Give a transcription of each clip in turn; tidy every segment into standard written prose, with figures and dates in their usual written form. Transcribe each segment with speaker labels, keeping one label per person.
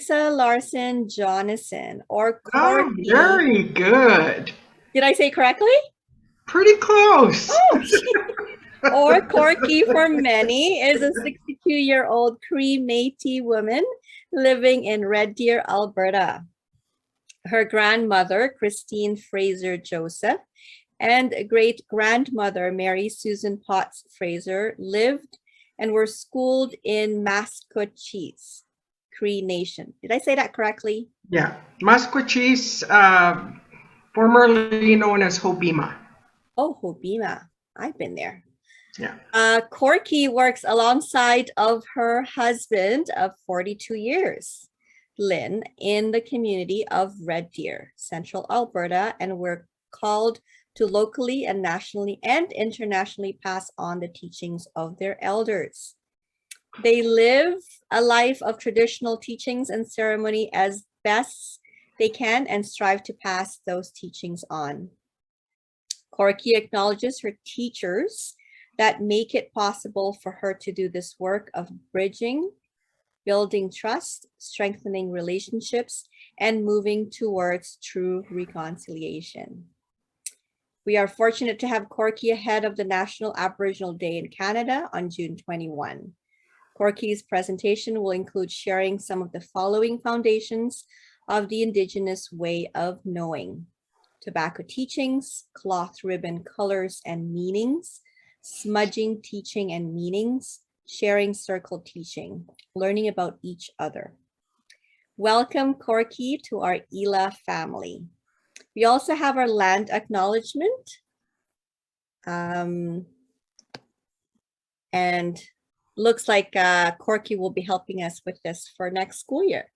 Speaker 1: Theresa Larsen Jonasson, or
Speaker 2: Oh,
Speaker 1: Corky.
Speaker 2: very good.
Speaker 1: Did I say correctly?
Speaker 2: Pretty close.
Speaker 1: Oh, or Corky for many, is a 62-year-old Cree Metis woman living in Red Deer, Alberta. Her grandmother, Christine Fraser Joseph, and great-grandmother, Mary Susan Potts Fraser, lived and were schooled in Maskwacîs Cree Nation. Did I say that correctly?
Speaker 2: Yeah. Maskwacîs, formerly known as Hobima.
Speaker 1: Oh, Hobima. I've been there.
Speaker 2: Yeah.
Speaker 1: Corky works alongside of her husband of 42 years, Lynn, in the community of Red Deer, Central Alberta, and we're called to locally and nationally and internationally pass on the teachings of their elders. They live a life of traditional teachings and ceremony as best they can and strive to pass those teachings on. Corky acknowledges her teachers that make it possible for her to do this work of bridging, building trust, strengthening relationships, and moving towards true reconciliation. We are fortunate to have Corky ahead of the National Aboriginal Day in Canada on June 21. Corky's presentation will include sharing some of the following foundations of the Indigenous way of knowing: tobacco teachings, cloth ribbon colors and meanings, smudging teaching and meanings, sharing circle teaching, learning about each other. Welcome, Corky, to our ELA family. We also have our land acknowledgement. And looks like Corky will be helping us with this for next school year.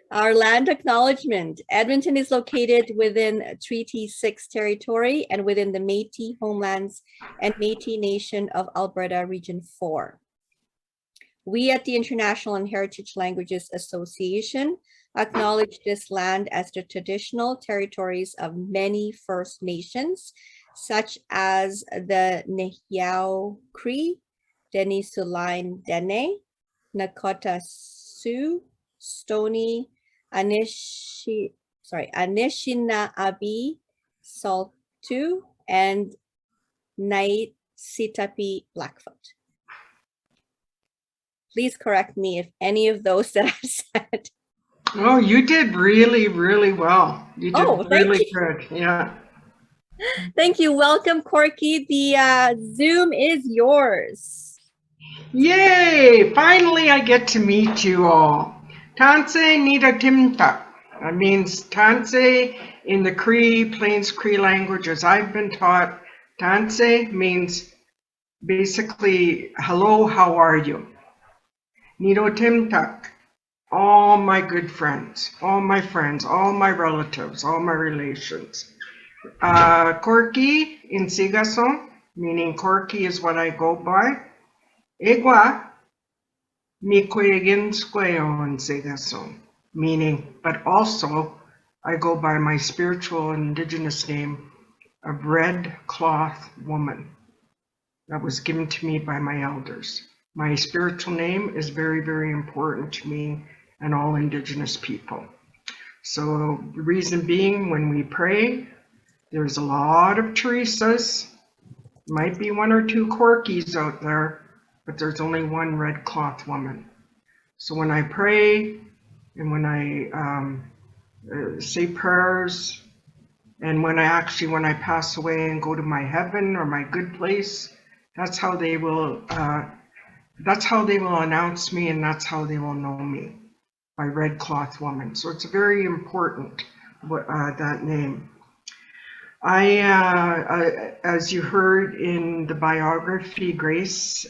Speaker 1: Our land acknowledgement. Edmonton is located within Treaty 6 territory and within the Métis homelands and Métis Nation of Alberta Region 4. We at the International and Heritage Languages Association acknowledge this land as the traditional territories of many First Nations, such as the Nehiyaw Cree, Denisuline Dene, Nakota Sioux, Stoney, Anishinaabe, Saulteaux, and Niitsitapi Blackfoot. Please correct me if any of those that I've said.
Speaker 2: Oh, you did really, really well. You did really good. Yeah.
Speaker 1: Thank you. Welcome, Corky. The Zoom is yours.
Speaker 2: Yay! Finally, I get to meet you all. Tanse Nida Timta. That means Tanse in the Cree, Plains Cree language, as I've been taught. Tanse means basically, hello, how are you? Nido Timtak. All my good friends, all my friends, all my relatives, all my relations. Corky in Sigason, meaning Corky is what I go by. Egwa, Mikwegin Squeo in Sigason, meaning, but also I go by my spiritual and Indigenous name of Red Cloth Woman. That was given to me by my elders. My spiritual name is very, very important to me and all Indigenous people. So the reason being, when we pray, there's a lot of Theresas, might be one or two Corkys out there, but there's only one Red Cloth Woman. So when I pray and when I say prayers, and when I pass away and go to my heaven or my good place, that's how they will announce me, and that's how they will know me, by Red Cloth Woman. So it's very important, that name. As you heard in the biography Grace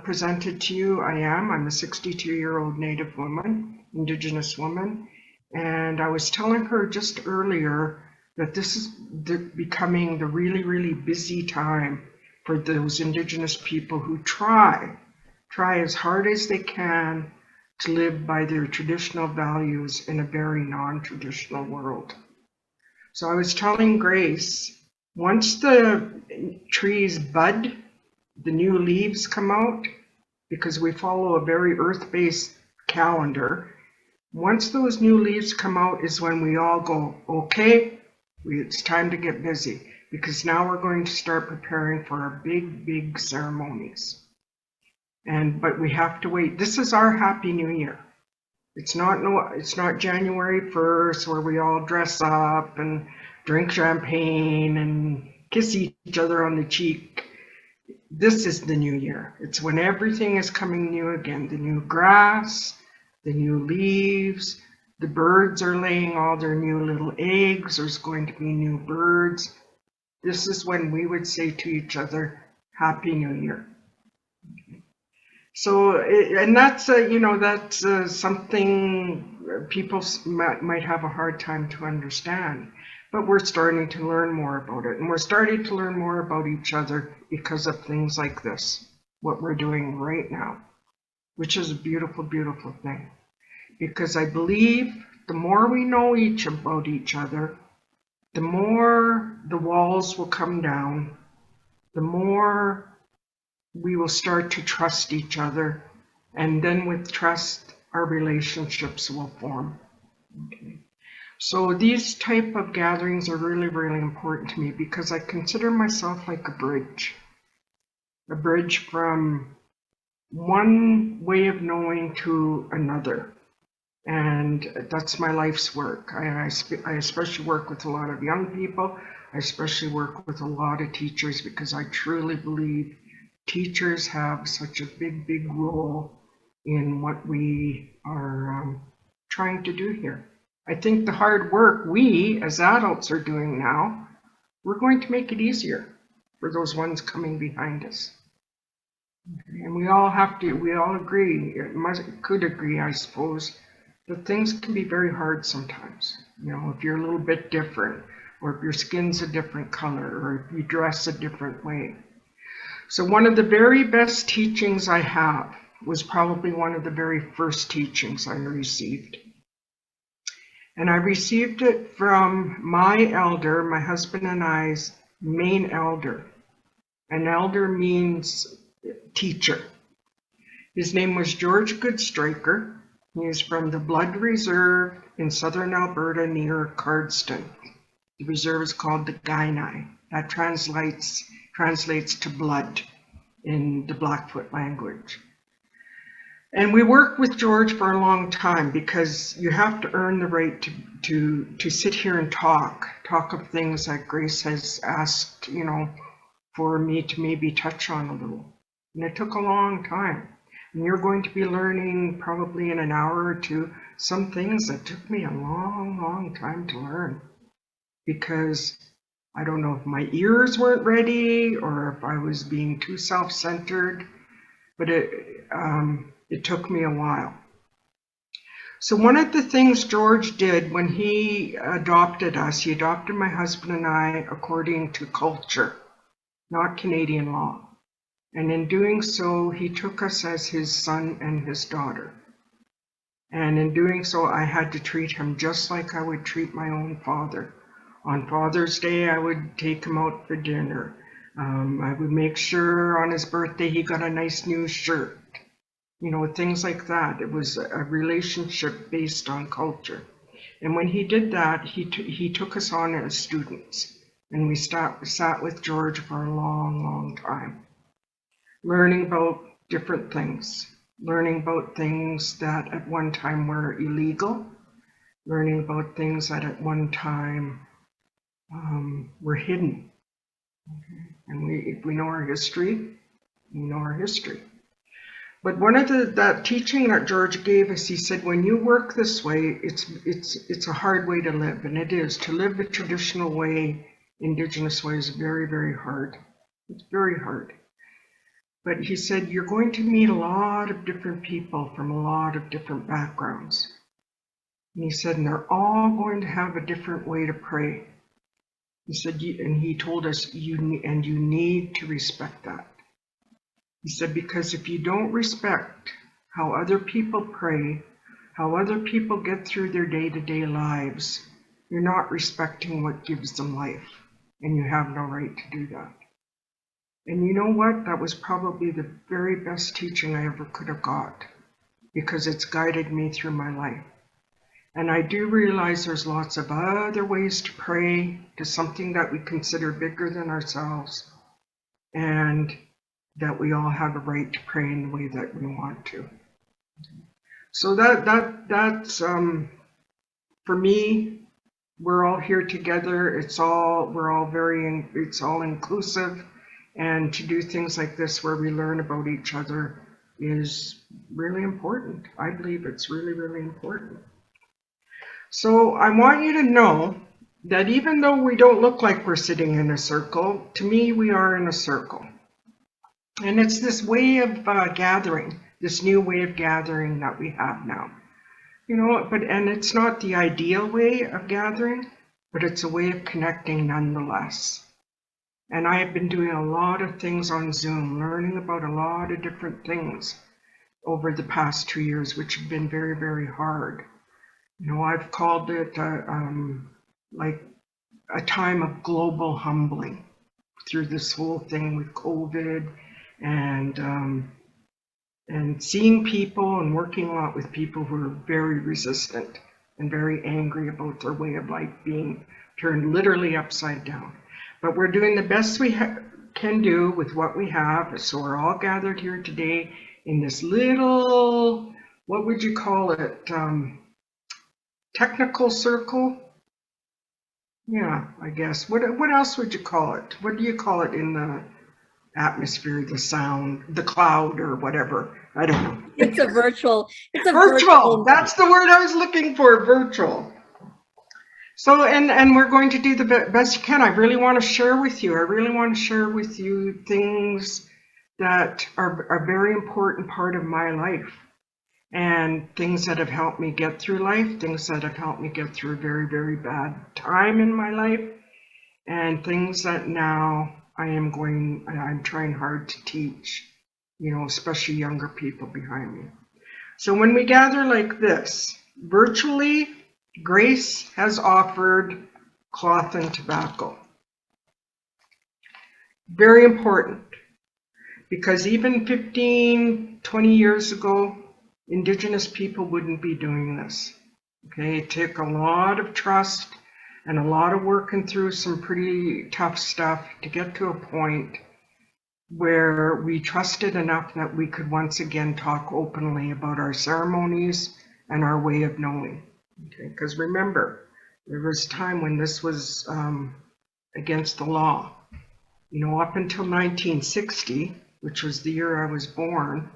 Speaker 2: presented to you, I'm a 62-year-old Native woman, Indigenous woman, and I was telling her just earlier that this is becoming the really, really busy time for those Indigenous people who try as hard as they can to live by their traditional values in a very non-traditional world. So I was telling Grace, once the trees bud, the new leaves come out, because we follow a very earth-based calendar, Once those new leaves come out is when we all go, okay, it's time to get busy, because now we're going to start preparing for our big, big ceremonies. But we have to wait. This is our Happy New Year. It's not January 1st where we all dress up and drink champagne and kiss each other on the cheek. This is the new year. It's when everything is coming new again. The new grass, the new leaves, the birds are laying all their new little eggs. There's going to be new birds. This is when we would say to each other, Happy New Year. So, and that's, that's something people might have a hard time to understand. But we're starting to learn more about it. And we're starting to learn more about each other because of things like this, what we're doing right now, which is a beautiful, beautiful thing. Because I believe the more we know about each other, the more the walls will come down, the more we will start to trust each other. And then with trust, our relationships will form. Okay. So these type of gatherings are really, really important to me because I consider myself like a bridge from one way of knowing to another. And that's my life's work. I especially work with a lot of young people. I especially work with a lot of teachers because I truly believe teachers have such a big, big role in what we are trying to do here. I think the hard work we as adults are doing now, we're going to make it easier for those ones coming behind us. Okay. And we all agree, could agree, I suppose, that things can be very hard sometimes. If you're a little bit different, or if your skin's a different color, or if you dress a different way. So one of the very best teachings I have was probably one of the very first teachings I received. And I received it from my elder, my husband and I's main elder. An elder means teacher. His name was George Goodstriker. He is from the Blood Reserve in southern Alberta near Cardston. The reserve is called the Kainai. That translates to blood in the Blackfoot language. And we worked with George for a long time because you have to earn the right to sit here and talk of things that Grace has asked, for me to maybe touch on a little. And it took a long time. And you're going to be learning probably in an hour or two some things that took me a long, long time to learn. Because I don't know if my ears weren't ready or if I was being too self-centered, but it took me a while. So one of the things George did when he adopted us, he adopted my husband and I according to culture, not Canadian law. And in doing so, he took us as his son and his daughter. And in doing so, I had to treat him just like I would treat my own father. On Father's Day, I would take him out for dinner. I would make sure on his birthday he got a nice new shirt. Things like that. It was a relationship based on culture. And when he did that, he took us on as students. And we sat with George for a long, long time, learning about different things, learning about things that at one time were illegal, learning about things that at one time were hidden. Okay. And if we know our history, we know our history. But one of that teaching that George gave us, he said, when you work this way, it's a hard way to live, and it is. To live the traditional way, Indigenous way, is very, very hard. It's very hard. But he said, you're going to meet a lot of different people from a lot of different backgrounds. And he said, and they're all going to have a different way to pray. He said, and he told us, you need to respect that. He said, because if you don't respect how other people pray, how other people get through their day-to-day lives, you're not respecting what gives them life, and you have no right to do that. And you know what? That was probably the very best teaching I ever could have got, because it's guided me through my life. And I do realize there's lots of other ways to pray to something that we consider bigger than ourselves, and that we all have a right to pray in the way that we want to. So that's for me. We're all here together. It's all inclusive, and to do things like this where we learn about each other is really important. I believe it's really, really important. So I want you to know that even though we don't look like we're sitting in a circle, to me we are in a circle. And it's this way of gathering, this new way of gathering that we have now. You know, and it's not the ideal way of gathering, but it's a way of connecting nonetheless. And I have been doing a lot of things on Zoom, learning about a lot of different things over the past 2 years, which have been very, very hard. You know, I've called it like a time of global humbling through this whole thing with COVID, and seeing people and working a lot with people who are very resistant and very angry about their way of life being turned literally upside down. But we're doing the best we can do with what we have. So we're all gathered here today in this little, what would you call it? Technical circle? Yeah, I guess. What else would you call it? What do you call it in the atmosphere, the sound, the cloud, or whatever? I don't know.
Speaker 1: It's a virtual.
Speaker 2: Virtual. That's the word I was looking for. Virtual. So, and we're going to do the best you can. I really want to share with you. I really want to share with you things that are a very important part of my life, and things that have helped me get through life, things that have helped me get through a very, very bad time in my life, and things that now I'm trying hard to teach, you know, especially younger people behind me. So when we gather like this, virtually, Grace has offered cloth and tobacco. Very important, because even 15, 20 years ago, Indigenous people wouldn't be doing this. Okay, it took a lot of trust and a lot of working through some pretty tough stuff to get to a point where we trusted enough that we could once again talk openly about our ceremonies and our way of knowing. Okay, because remember, there was a time when this was against the law. You know, up until 1960, which was the year I was born,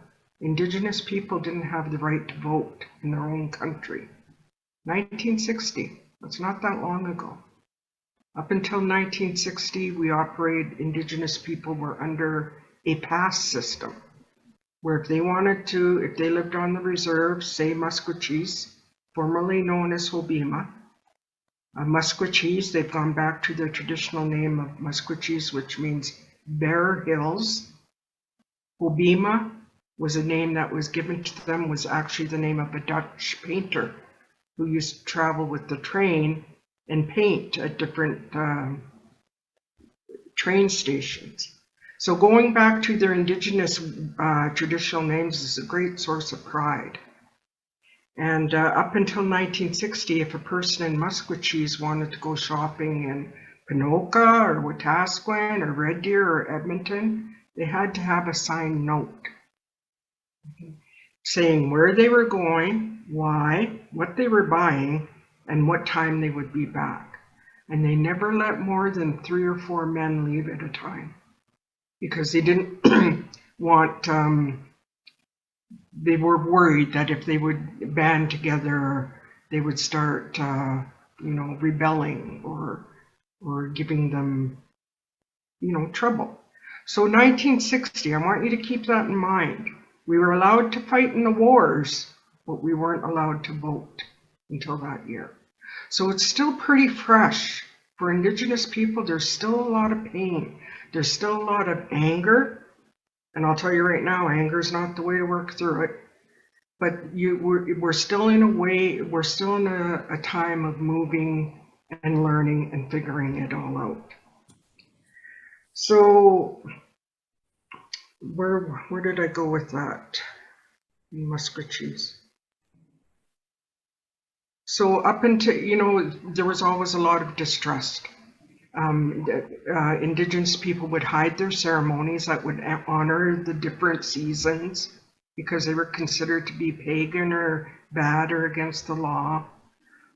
Speaker 2: Indigenous people didn't have the right to vote in their own country. 1960, that's not that long ago. Up until 1960, Indigenous people were under a pass system, where if they lived on the reserve, say Maskwacîs, formerly known as Hobbema, Maskwacîs, they've gone back to their traditional name of Maskwacîs, which means bare hills. Hobbema was a name that was given to them, was actually the name of a Dutch painter who used to travel with the train and paint at different train stations. So going back to their Indigenous traditional names is a great source of pride. And up until 1960, if a person in Maskwacîs wanted to go shopping in Ponoka or Wetaskiwin or Red Deer or Edmonton, they had to have a signed note saying where they were going, why, what they were buying, and what time they would be back. And they never let more than 3 or 4 men leave at a time, because they didn't want, they were worried that if they would band together, they would start, rebelling or giving them, trouble. So 1960, I want you to keep that in mind. We were allowed to fight in the wars, but we weren't allowed to vote until that year. So it's still pretty fresh. For Indigenous people, there's still a lot of pain. There's still a lot of anger. And I'll tell you right now, anger is not the way to work through it. But we're still in a time of moving and learning and figuring it all out. So where did I go with that? Maskwacîs. So up until, you know, there was always a lot of distrust. Indigenous people would hide their ceremonies that would honor the different seasons because they were considered to be pagan or bad or against the law.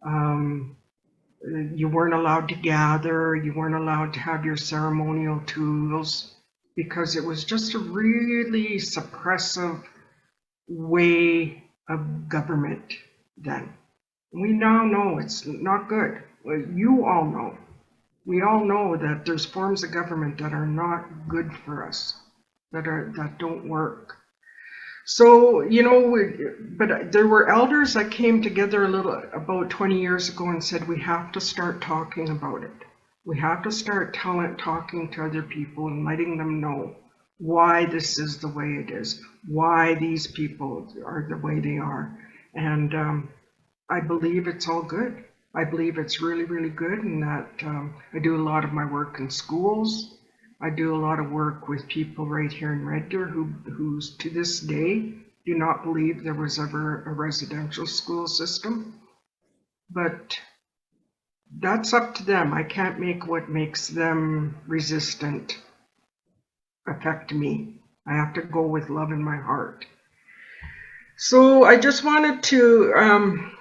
Speaker 2: You weren't allowed to gather, you weren't allowed to have your ceremonial tools because it was just a really suppressive way of government then. We now know it's not good. You all know. We all know that there's forms of government that are not good for us, that don't work. So, you know, but there were elders that came together about 20 years ago and said, we have to start talking about it. We have to start talking to other people and letting them know why this is the way it is, why these people are the way they are. And I believe it's all good. I believe it's really, really good, and that I do a lot of my work in schools. I do a lot of work with people right here in Red Deer who to this day do not believe there was ever a residential school system. But that's up to them. I can't make what makes them resistant affect me. I have to go with love in my heart. So I just wanted to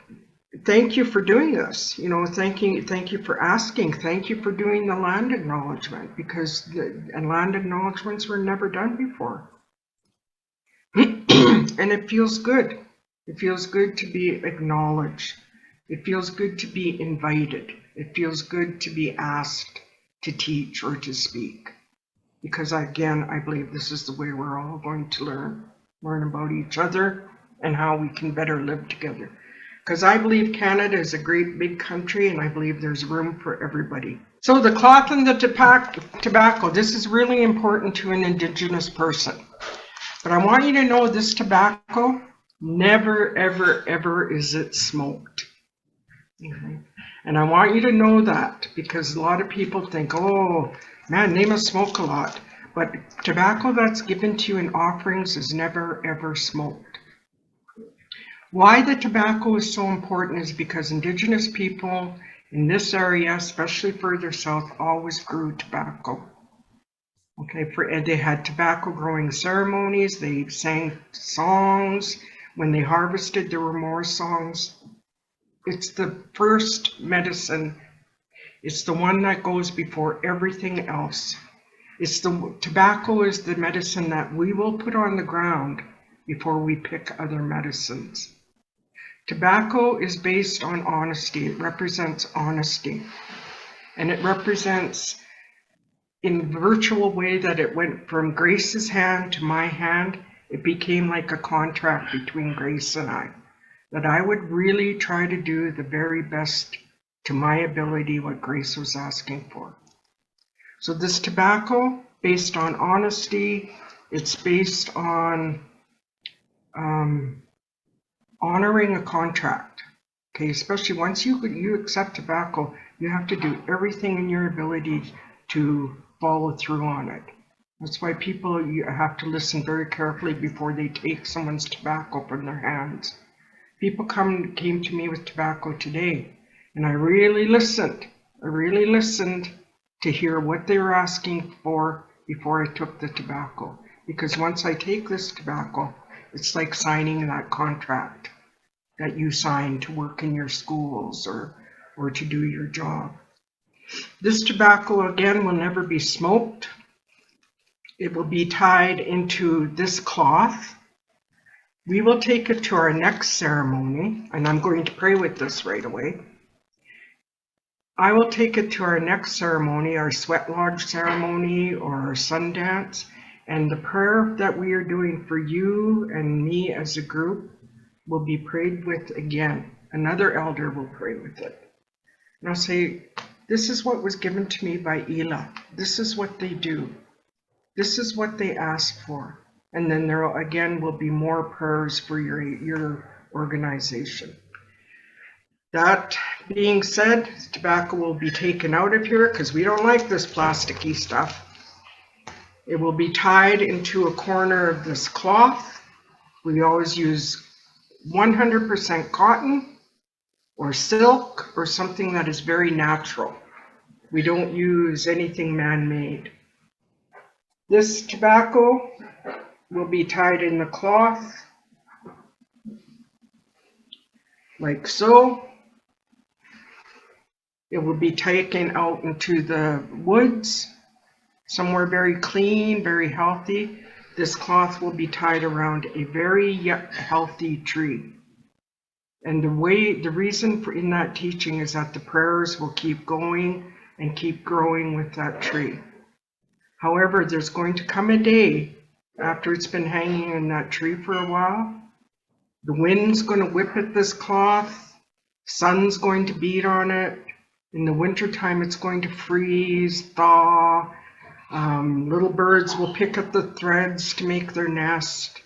Speaker 2: thank you for doing this. You know, thank you for asking. Thank you for doing the land acknowledgement, because land acknowledgements were never done before. And it feels good. It feels good to be acknowledged. It feels good to be invited. It feels good to be asked to teach or to speak. Because again, I believe this is the way we're all going to learn about each other and how we can better live together. Because I believe Canada is a great big country, and I believe there's room for everybody. So the cloth and the tobacco, this is really important to an Indigenous person. But I want you to know this tobacco, never, ever, ever is it smoked. Okay? And I want you to know that, because a lot of people think, oh, man, they must smoke a lot. But tobacco that's given to you in offerings is never, ever smoked. Why the tobacco is so important is because Indigenous people in this area, especially further south, always grew tobacco. Okay, and they had tobacco growing ceremonies, they sang songs. When they harvested, there were more songs. It's the first medicine. It's the one that goes before everything else. Tobacco is the medicine that we will put on the ground before we pick other medicines. Tobacco is based on honesty. It represents honesty. And it represents, in virtual way, that it went from Grace's hand to my hand. It became like a contract between Grace and I, that I would really try to do the very best to my ability what Grace was asking for. So this tobacco, based on honesty, it's based on honoring a contract. Okay, especially once you accept tobacco, you have to do everything in your ability to follow through on it. That's why you have to listen very carefully before they take someone's tobacco from their hands. People came to me with tobacco today, and I really listened. I really listened to hear what they were asking for before I took the tobacco. Because once I take this tobacco, it's like signing that contract that you sign to work in your schools or to do your job. This tobacco, again, will never be smoked. It will be tied into this cloth. We will take it to our next ceremony, and I'm going to pray with this right away. I will take it to our next ceremony, our sweat lodge ceremony or our sun dance, and the prayer that we are doing for you and me as a group will be prayed with again. Another elder will pray with it. And I'll say, this is what was given to me by Ela. This is what they do. This is what they ask for. And then there again will be more prayers for your organization. That being said, tobacco will be taken out of here because we don't like this plasticky stuff. It will be tied into a corner of this cloth. We always use 100% cotton. or silk or something that is very natural. We don't use anything man-made. This tobacco will be tied in the cloth like so. It will be taken out into the woods, somewhere very clean, very healthy. This cloth will be tied around a very healthy tree. And the reason in that teaching is that the prayers will keep going and keep growing with that tree. However, there's going to come a day after it's been hanging in that tree for a while. The wind's going to whip at this cloth, sun's going to beat on it. In the wintertime, it's going to freeze, thaw. Little birds will pick at the threads to make their nest.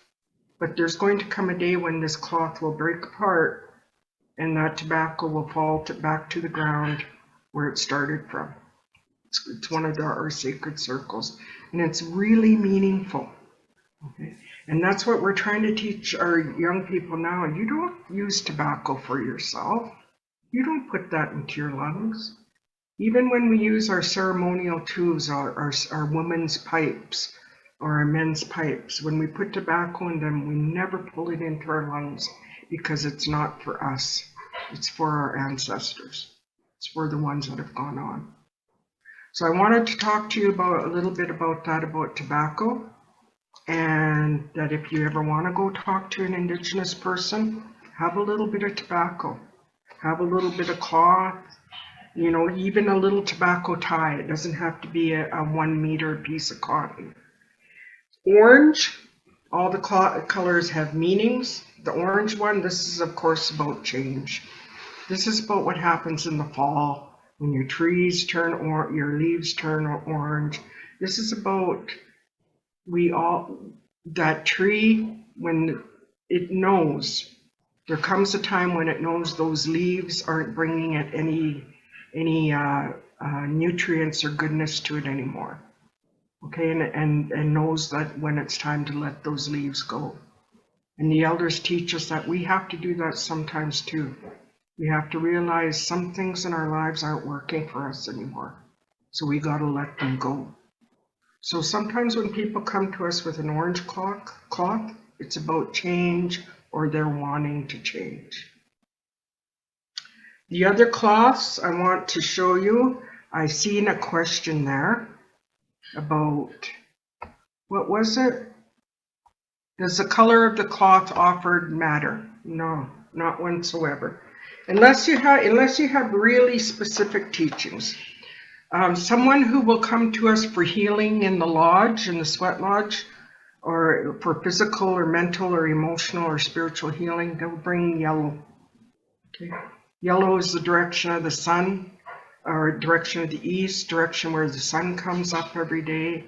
Speaker 2: But there's going to come a day when this cloth will break apart and that tobacco will fall back to the ground where it started from. It's one of our sacred circles, and it's really meaningful. Okay? And that's what we're trying to teach our young people now. You don't use tobacco for yourself. You don't put that into your lungs. Even when we use our ceremonial tubes, our women's pipes, or our men's pipes, when we put tobacco in them, we never pull it into our lungs because it's not for us. It's for our ancestors. It's for the ones that have gone on. So I wanted to talk to you about a little bit about that, about tobacco, and that if you ever want to go talk to an Indigenous person, have a little bit of tobacco, have a little bit of cloth, you know, even a little tobacco tie. It doesn't have to be a 1 meter piece of cotton. Orange, all the colors have meanings. The orange one, this is of course about change. This is about what happens in the fall when your trees turn orange, your leaves turn orange. This is about that tree, when it knows, there comes a time when it knows those leaves aren't bringing it any nutrients or goodness to it anymore. Okay, and knows that when it's time to let those leaves go. And the elders teach us that we have to do that sometimes too. We have to realize some things in our lives aren't working for us anymore. So we got to let them go. So sometimes when people come to us with an orange cloth, it's about change, or they're wanting to change. The other cloths I want to show you, I seen a question there about, what was it? Does the color of the cloth offered matter? No, not whatsoever. Unless you have really specific teachings. Someone who will come to us for healing in the lodge, in the sweat lodge, or for physical or mental or emotional or spiritual healing, they'll bring yellow. Okay. Yellow is the direction of the sun, or direction of the east, direction where the sun comes up every day.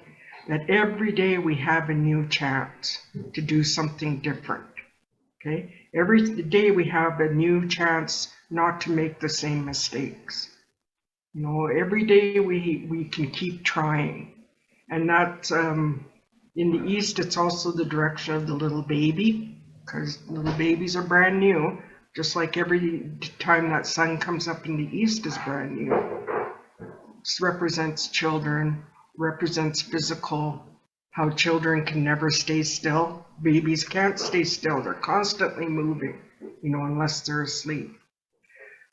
Speaker 2: That every day we have a new chance to do something different. Okay? Every day we have a new chance not to make the same mistakes. You know, every day we can keep trying. And that, in the east, it's also the direction of the little baby, because little babies are brand new, just like every time that sun comes up in the east is brand new. This represents children, represents physical, how children can never stay still. Babies can't stay still. They're constantly moving, you know, unless they're asleep.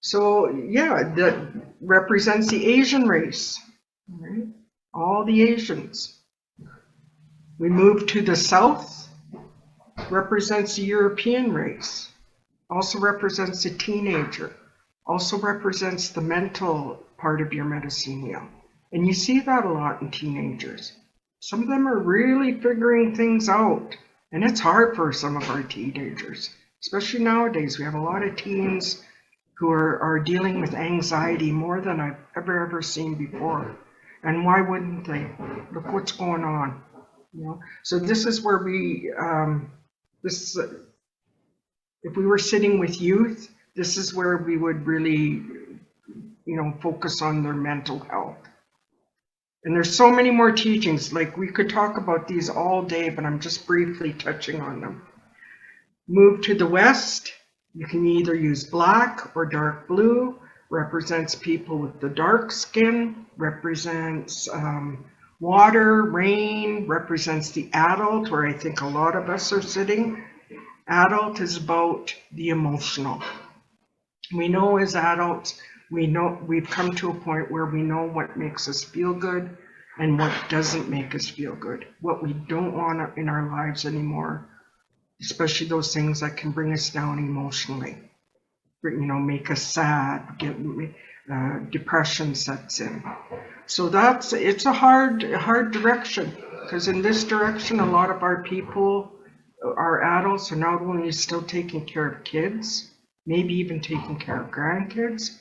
Speaker 2: So yeah, that represents the Asian race, right? All the Asians. We move to the south, represents the European race, also represents the teenager, also represents the mental part of your medicine wheel. And you see that a lot in teenagers. Some of them are really figuring things out, and it's hard for some of our teenagers, especially nowadays. We have a lot of teens who are dealing with anxiety more than I've ever seen before. And why wouldn't they? Look what's going on. You know? So this is where we, if we were sitting with youth, this is where we would really, you know, focus on their mental health. And there's so many more teachings, like we could talk about these all day, but I'm just briefly touching on them. Move to the west. You can either use black or dark blue, represents people with the dark skin, represents water, rain, represents the adult, where I think a lot of us are sitting. Adult is about the emotional. We know as adults, we've come to a point where we know what makes us feel good and what doesn't make us feel good, what we don't want in our lives anymore, especially those things that can bring us down emotionally, make us sad, depression sets in. So it's a hard direction, because in this direction, a lot of our people, our adults, are not only still taking care of kids, maybe even taking care of grandkids.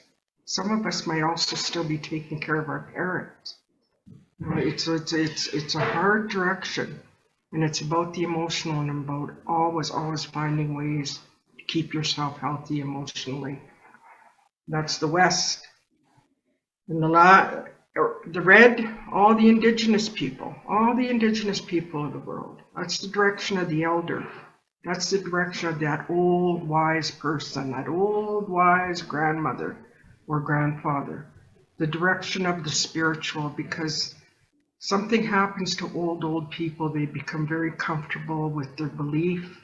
Speaker 2: Some of us might also still be taking care of our parents. It's a hard direction, and it's about the emotional and about always finding ways to keep yourself healthy emotionally. That's the West. And the red, all the Indigenous people of the world. That's the direction of the elder. That's the direction of that old wise person, that old wise grandmother or grandfather. The direction of the spiritual, because something happens to old people, they become very comfortable with their belief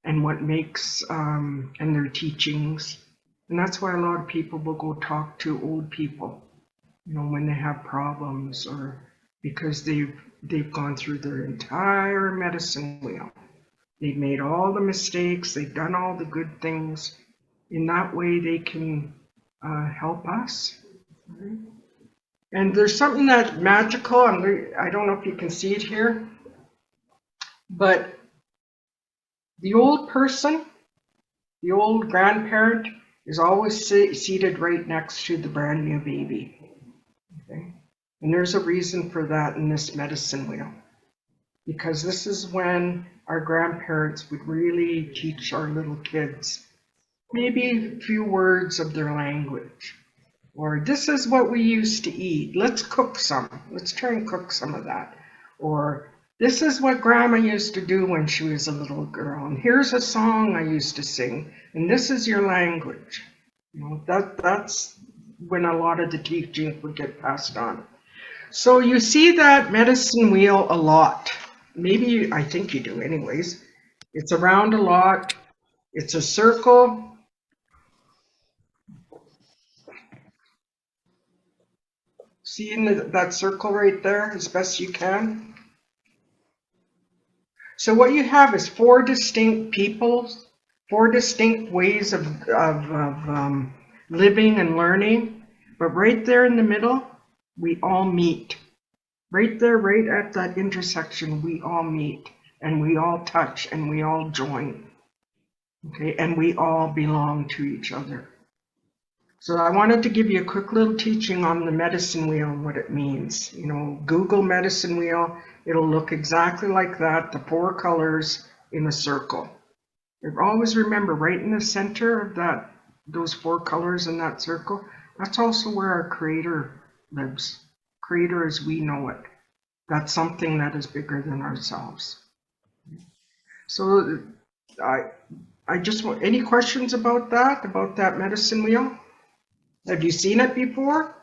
Speaker 2: and what makes, and their teachings. And that's why a lot of people will go talk to old people, when they have problems, or because they've gone through their entire medicine wheel. They've made all the mistakes, they've done all the good things. In that way, they can help us. And there's something that's magical, I don't know if you can see it here, but the old person, the old grandparent, is always seated right next to the brand new baby. Okay? And there's a reason for that in this medicine wheel, because this is when our grandparents would really teach our little kids maybe a few words of their language. Or this is what we used to eat. Let's cook some. Let's try and cook some of that. Or this is what Grandma used to do when she was a little girl. And here's a song I used to sing. And this is your language. That's when a lot of the teachings would get passed on. So you see that medicine wheel a lot. Maybe, I think you do anyways. It's around a lot. It's a circle. See that circle right there as best you can? So what you have is 4 distinct peoples, 4 distinct ways of living and learning. But right there in the middle, we all meet. Right there, right at that intersection, we all meet. And we all touch and we all join. Okay, and we all belong to each other. So I wanted to give you a quick little teaching on the medicine wheel and what it means. Google medicine wheel, it'll look exactly like that, the 4 colors in a circle. Always remember, right in the center of those 4 colors in that circle, that's also where our Creator lives. Creator as we know it. That's something that is bigger than ourselves. So I just want, any questions about that medicine wheel? Have you seen it before?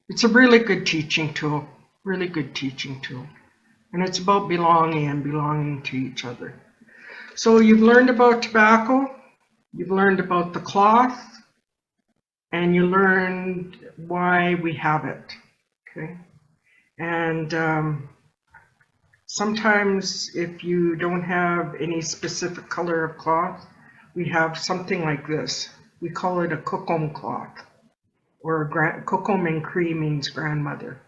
Speaker 2: It's a really good teaching tool, And it's about belonging and belonging to each other. So you've learned about tobacco, you've learned about the cloth, and you learned why we have it, okay? And sometimes if you don't have any specific color of cloth, we have something like this. We call it a kokom cloth, or kokom in Cree means grandmother,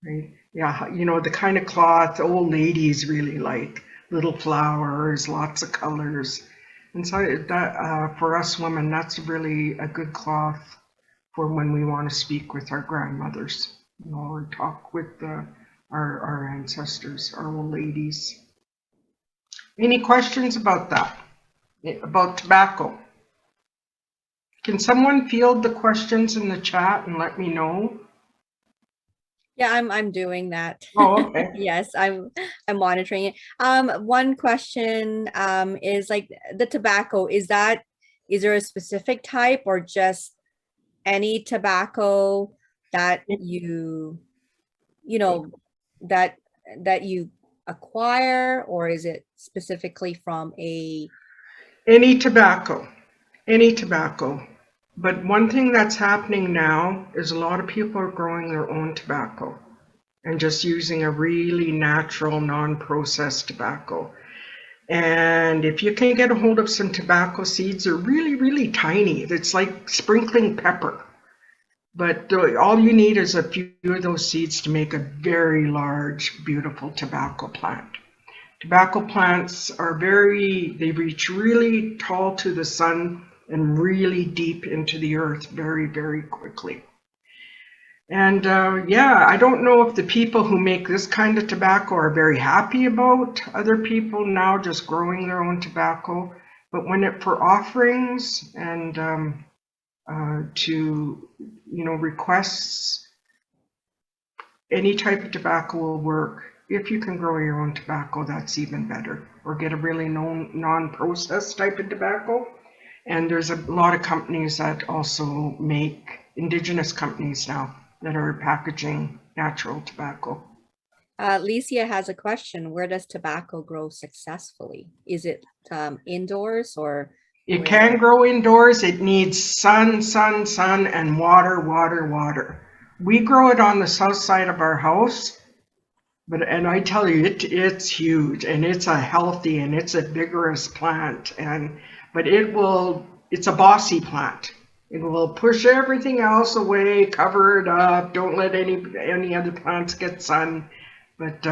Speaker 2: right? Yeah, the kind of cloth old ladies really like, little flowers, lots of colors. And so that, for us women, that's really a good cloth for when we want to speak with our grandmothers, or talk with our ancestors, our old ladies. Any questions about that? About tobacco? Can someone field the questions in the chat and let me know?
Speaker 1: Yeah, I'm doing that.
Speaker 2: Oh, okay.
Speaker 1: Yes, I'm monitoring it. One question is like the tobacco, is there a specific type or just any tobacco that you know that that you acquire, or is it specifically from a
Speaker 2: Any tobacco, any tobacco. But one thing that's happening now is a lot of people are growing their own tobacco and just using a really natural, non-processed tobacco. And if you can get a hold of some tobacco seeds, they're really, really tiny. It's like sprinkling pepper. But all you need is a few of those seeds to make a very large, beautiful tobacco plant. Tobacco plants are they reach really tall to the sun and really deep into the earth very, very quickly. And yeah, I don't know if the people who make this kind of tobacco are very happy about other people now just growing their own tobacco. But for offerings and to, requests, any type of tobacco will work. If you can grow your own tobacco, that's even better. Or get a really non-processed type of tobacco. And there's a lot of companies that also make, Indigenous companies now, that are packaging natural tobacco.
Speaker 1: Licia has a question. Where does tobacco grow successfully? Is it indoors or
Speaker 2: It
Speaker 1: where?
Speaker 2: can grow indoors. It needs sun, sun, sun, and water, water, water. We grow it on the south side of our house, and I tell you, it's huge, and it's a healthy and it's a vigorous plant, but it's a bossy plant. It will push everything else away, cover it up, don't let any other plants get sun, but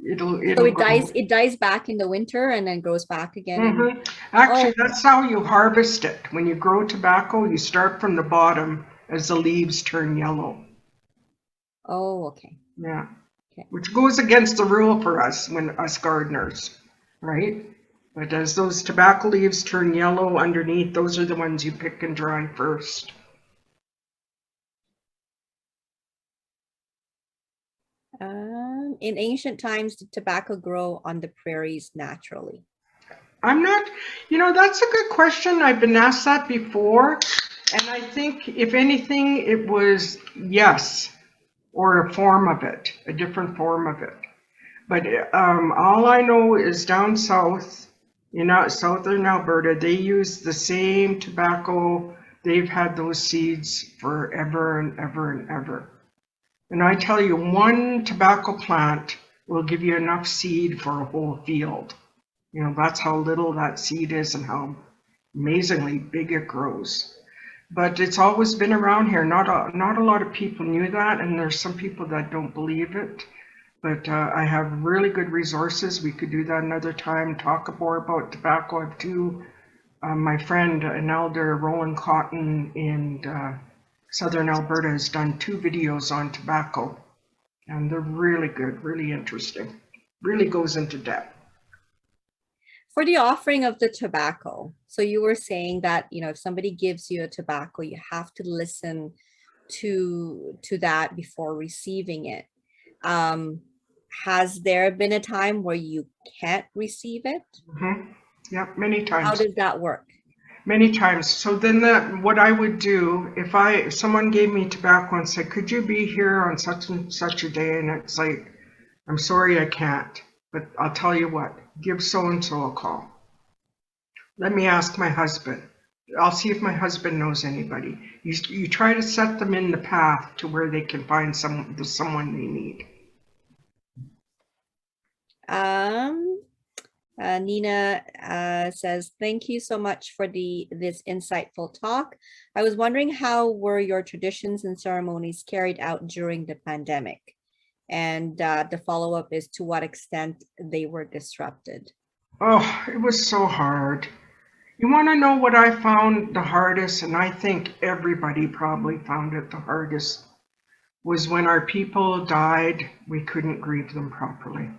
Speaker 2: it'll
Speaker 1: So it
Speaker 2: grow.
Speaker 1: dies back in the winter and then grows back again.
Speaker 2: Actually,
Speaker 1: Oh,
Speaker 2: that's how you harvest it. When you grow tobacco, you start from the bottom as the leaves turn yellow.
Speaker 1: oh, okay.
Speaker 2: Yeah.
Speaker 1: Okay.
Speaker 2: Which goes against the rule for us us gardeners, right? But as those tobacco leaves turn yellow underneath, those are the ones you pick and dry first.
Speaker 1: In ancient times, did tobacco grow on the prairies naturally?
Speaker 2: I'm not, that's a good question. I've been asked that before. And I think, if anything, it was yes, or a form of it, a different form of it. But all I know is down south, in southern Alberta, they use the same tobacco. They've had those seeds forever and ever and ever. And I tell you, one tobacco plant will give you enough seed for a whole field. That's how little that seed is and how amazingly big it grows. But it's always been around here. Not a lot of people knew that, and there's some people that don't believe it. But I have really good resources. We could do that another time, talk more about tobacco. I have two, my friend, an elder, Roland Cotton in southern Alberta, has done 2 videos on tobacco. And they're really good, really interesting. Really goes into depth.
Speaker 1: For the offering of the tobacco, so you were saying that, if somebody gives you a tobacco, you have to listen to that before receiving it. Has there been a time where you can't receive it?
Speaker 2: Yeah, many times.
Speaker 1: How does that work?
Speaker 2: Many times. So then what I would do, if someone gave me tobacco and said, could you be here on such and such a day? And it's like, I'm sorry, I can't. But I'll tell you what, give so-and-so a call. Let me ask my husband. I'll see if my husband knows anybody. You try to set them in the path to where they can find someone they need.
Speaker 1: Nina says, thank you so much for this insightful talk. I was wondering, how were your traditions and ceremonies carried out during the pandemic? And the follow-up is, to what extent they were disrupted?
Speaker 2: Oh, it was so hard. You want to know what I found the hardest, and I think everybody probably found it the hardest, was when our people died, we couldn't grieve them properly.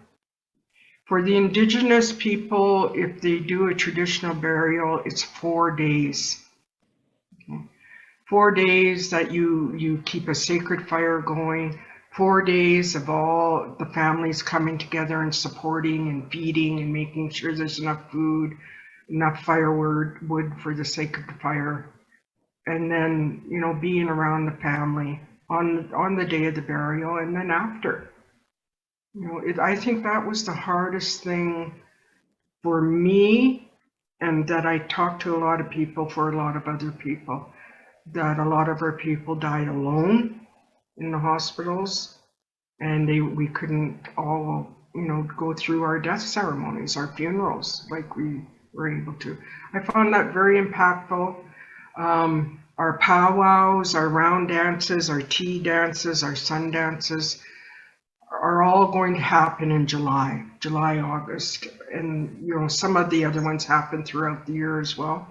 Speaker 2: For the Indigenous people, if they do a traditional burial, it's 4 days. Okay. 4 days that you keep a sacred fire going, 4 days of all the families coming together and supporting and feeding and making sure there's enough food, enough firewood for the sake of the fire. And then, you know, being around the family on the day of the burial and then after. You know, I think that was the hardest thing for me, and that I talked to a lot of people, for a lot of other people, that a lot of our people died alone in the hospitals, and we couldn't all, you know, go through our death ceremonies, our funerals, like we were able to. I found that very impactful. Our powwows, our round dances, our tea dances, our sun dances are all going to happen in July, August. And, you know, some of the other ones happen throughout the year as well.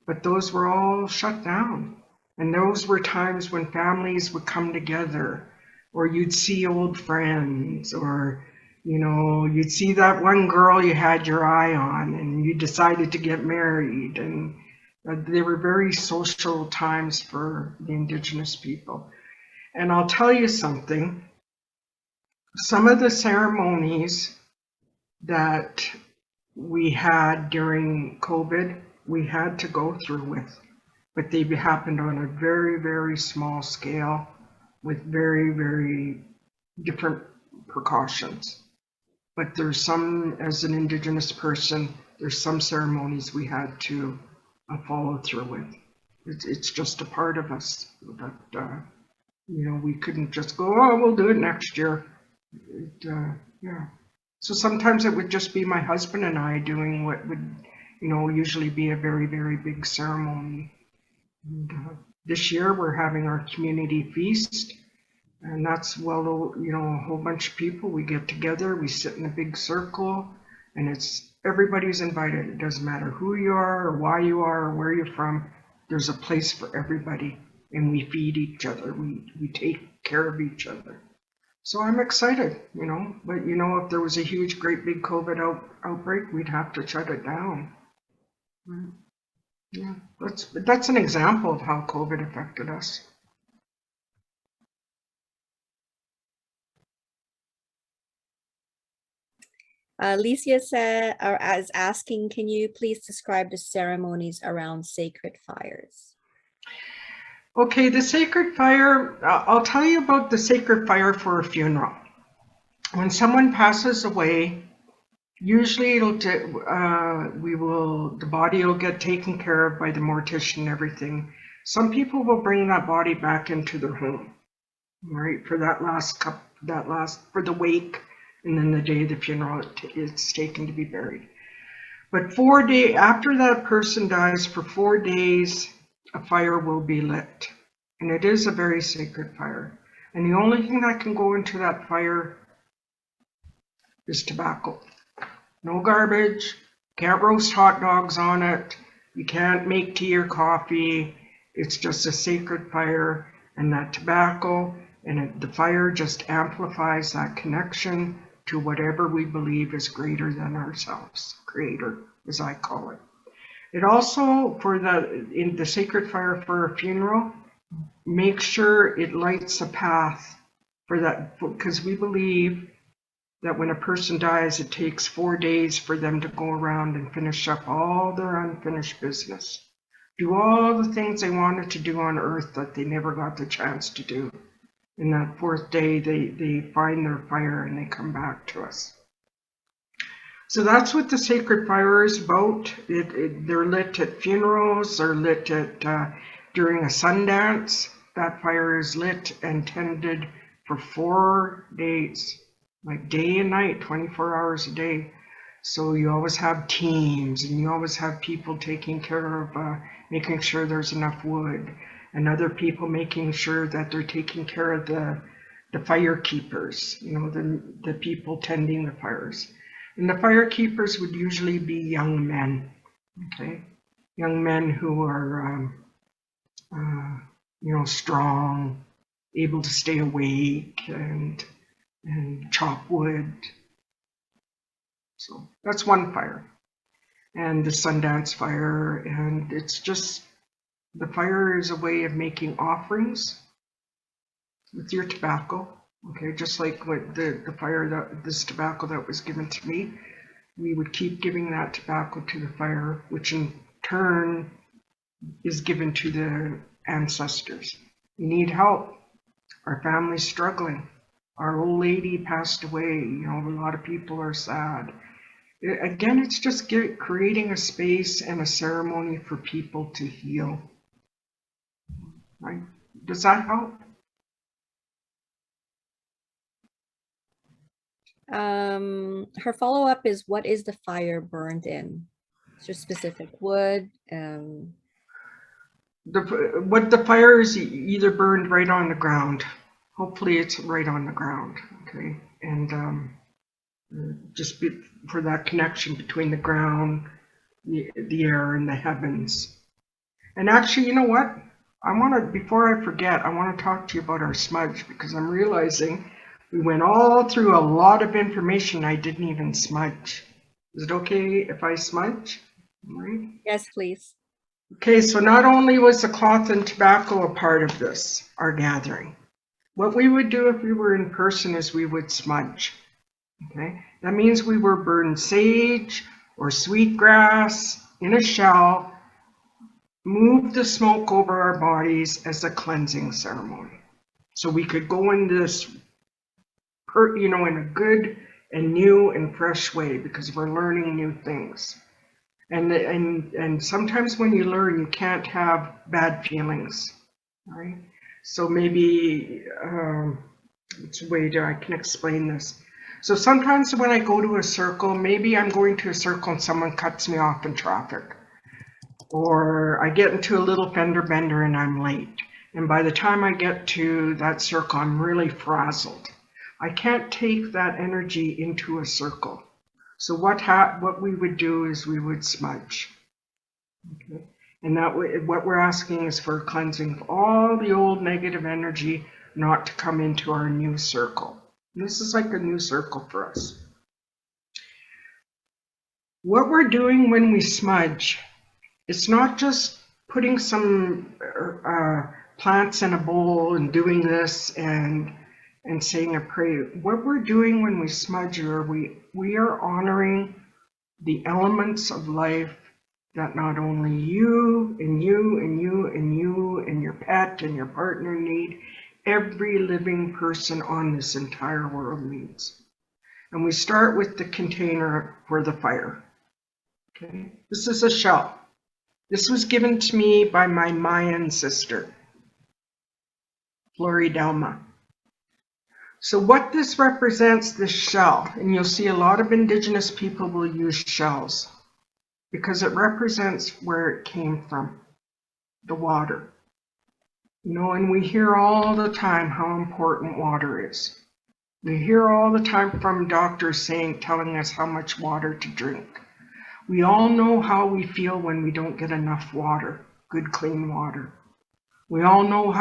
Speaker 2: But those were all shut down. And those were times when families would come together, or you'd see old friends, or, you know, you'd see that one girl you had your eye on and you decided to get married. And they were very social times for the Indigenous people. And I'll tell you something, some of the ceremonies that we had during COVID, we had to go through with, but they happened on a very, very small scale with very, very different precautions. But there's some, as an Indigenous person, there's some ceremonies we had to follow through with. It's just a part of us that, you know, we couldn't just go, oh, we'll do it next year. Yeah. So sometimes it would just be my husband and I doing what would, you know, usually be a very, very big ceremony. And, this year we're having our community feast, and that's, well, you know, a whole bunch of people. We get together, we sit in a big circle, and it's everybody's invited. It doesn't matter who you are or why you are or where you're from. There's a place for everybody, and we feed each other. We take care of each other. So I'm excited, you know, but you know, if there was a huge, great big COVID outbreak, we'd have to shut it down. Yeah, that's an example of how COVID affected us.
Speaker 1: Alicia is asking, can you please describe the ceremonies around sacred fires?
Speaker 2: Okay, the sacred fire, I'll tell you about the sacred fire for a funeral. When someone passes away, usually the body will get taken care of by the mortician and everything. Some people will bring that body back into their home, right, for for the wake, and then the day of the funeral, it's taken to be buried. But 4 days after that person dies, for 4 days, a fire will be lit, and it is a very sacred fire. And the only thing that can go into that fire is tobacco. No garbage, can't roast hot dogs on it, you can't make tea or coffee. It's just a sacred fire, and that tobacco and the fire just amplifies that connection to whatever we believe is greater than ourselves, creator, as I call it. It also, in the sacred fire for a funeral, make sure it lights a path for that, because we believe that when a person dies, it takes 4 days for them to go around and finish up all their unfinished business. Do all the things they wanted to do on earth that they never got the chance to do. And that 4th day, they find their fire and they come back to us. So that's what the sacred fire is about. They're lit at funerals, they're lit at during a Sundance. That fire is lit and tended for 4 days, like day and night, 24 hours a day. So you always have teams, and you always have people taking care of making sure there's enough wood, and other people making sure that they're taking care of the fire keepers, you know, the people tending the fires. And the fire keepers would usually be young men, okay? Young men who are, you know, strong, able to stay awake and chop wood. So that's one fire. And the Sundance fire, and it's just The fire is a way of making offerings with your tobacco. Okay, just like what the fire, that this tobacco that was given to me, we would keep giving that tobacco to the fire, which in turn is given to the ancestors. We need help. Our family's struggling. Our old lady passed away. You know, a lot of people are sad. Again, it's just creating a space and a ceremony for people to heal. Right? Does that help?
Speaker 1: Her follow-up is, what is the fire burned in? Is there specific wood?
Speaker 2: What the fire is either burned right on the ground. Hopefully it's right on the ground, okay? And just for that connection between the ground, the air, and the heavens. And actually, you know what? Before I forget, I want to talk to you about our smudge, because I'm realizing we went all through a lot of information I didn't even smudge. Is it okay if I smudge? Right?
Speaker 1: Yes, please.
Speaker 2: Okay, so not only was the cloth and tobacco a part of this, our gathering, what we would do if we were in person is we would smudge. Okay, that means we were burned sage or sweetgrass in a shell, move the smoke over our bodies as a cleansing ceremony. So we could go in this, in a good and new and fresh way, because we're learning new things. And sometimes when you learn, you can't have bad feelings, right? So maybe it's a way I can explain this. So sometimes when I go to a circle, maybe I'm going to a circle and someone cuts me off in traffic, or I get into a little fender bender and I'm late. And by the time I get to that circle, I'm really frazzled. I can't take that energy into a circle. So what we would do is we would smudge. Okay? And what we're asking is for a cleansing of all the old negative energy not to come into our new circle. And this is like a new circle for us. What we're doing when we smudge, it's not just putting some plants in a bowl and doing this and saying a prayer. What we're doing when we smudge, we are honoring the elements of life that not only you and you and you and you and your pet and your partner need, every living person on this entire world needs. And we start with the container for the fire. Okay, this is a shell. This was given to me by my Mayan sister, Floridelma. So what this represents, this shell, and you'll see a lot of Indigenous people will use shells because it represents where it came from, the water. And we hear all the time how important water is. We hear all the time from doctors telling us how much water to drink. We all know how we feel when we don't get enough water, good clean water. We all know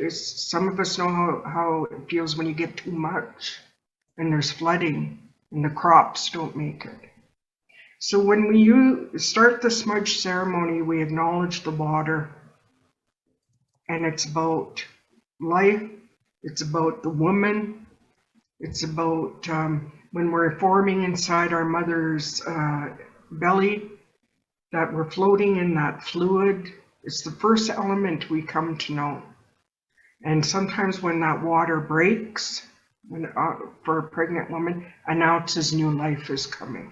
Speaker 2: some of us know how it feels when you get too much and there's flooding and the crops don't make it. So when we start the smudge ceremony, we acknowledge the water, and it's about life, it's about the woman, it's about when we're forming inside our mother's belly, that we're floating in that fluid. It's the first element we come to know. And sometimes when that water breaks, for a pregnant woman, announces new life is coming.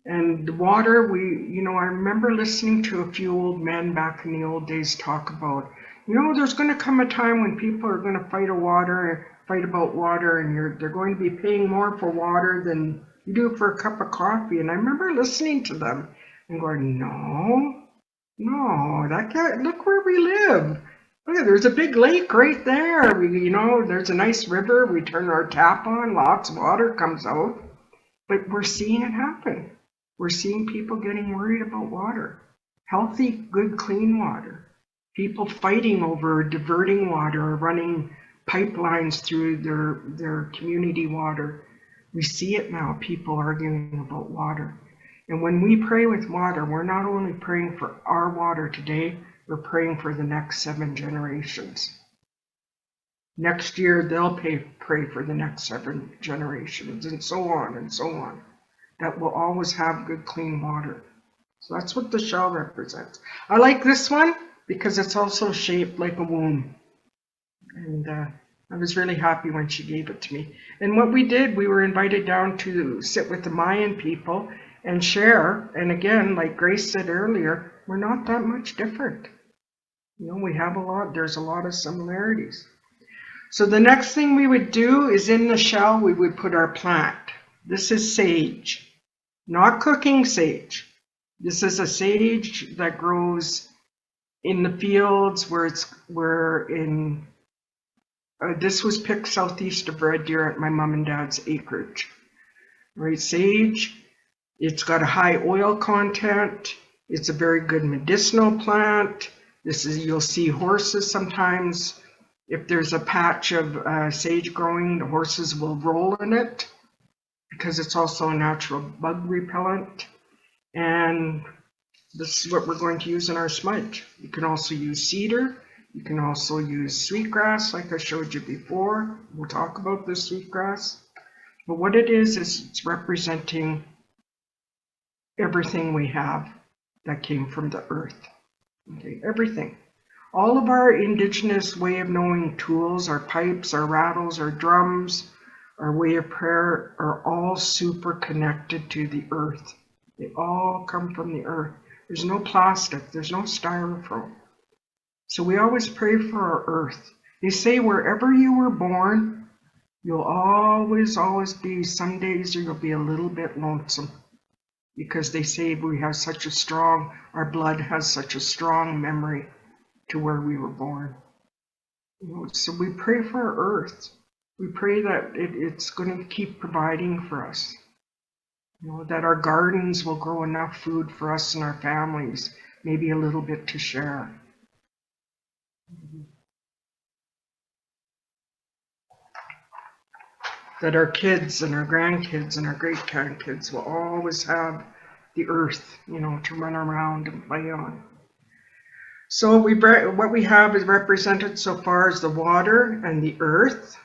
Speaker 2: And the water, I remember listening to a few old men back in the old days talk about, there's going to come a time when people are going to fight about water, and they're going to be paying more for water than you do for a cup of coffee. And I remember listening to them and going, no, that can't, look where we live. Look, there's a big lake right there. There's a nice river. We turn our tap on, lots of water comes out. But we're seeing it happen. We're seeing people getting worried about water. Healthy, good, clean water. People fighting over diverting water or running pipelines through their community water. We see it now, people arguing about water. And when we pray with water, we're not only praying for our water today, we're praying for the next 7 generations. Next year, they'll pray for the next 7 generations, and so on and so on. That will always have good, clean water. So that's what the shell represents. I like this one because it's also shaped like a womb. And I was really happy when she gave it to me. And what we did, we were invited down to sit with the Mayan people and share. And again, like Grace said earlier, we're not that much different. You know, we have there's a lot of similarities. So the next thing we would do is in the shell, we would put our plant. This is sage, not cooking sage. This is a sage that grows in the fields this was picked southeast of Red Deer at my mom and dad's acreage. Right, sage, it's got a high oil content. It's a very good medicinal plant. You'll see horses sometimes. If there's a patch of sage growing, the horses will roll in it because it's also a natural bug repellent. And this is what we're going to use in our smudge. You can also use cedar. You can also use sweetgrass like I showed you before. We'll talk about the sweetgrass. But what it is it's representing everything we have that came from the earth. Okay, everything. All of our Indigenous way of knowing tools, our pipes, our rattles, our drums, our way of prayer are all super connected to the earth. They all come from the earth. There's no plastic, there's no styrofoam. So we always pray for our earth. They say wherever you were born, you'll always be, some days you'll be a little bit lonesome. Because they say our blood has such a strong memory to where we were born. You know, so we pray for our earth. We pray that it's going to keep providing for us. You know, that our gardens will grow enough food for us and our families, maybe a little bit to share. That our kids and our grandkids and our great-grandkids will always have the earth, you know, to run around and play on. So what we have is represented so far as the water and the earth,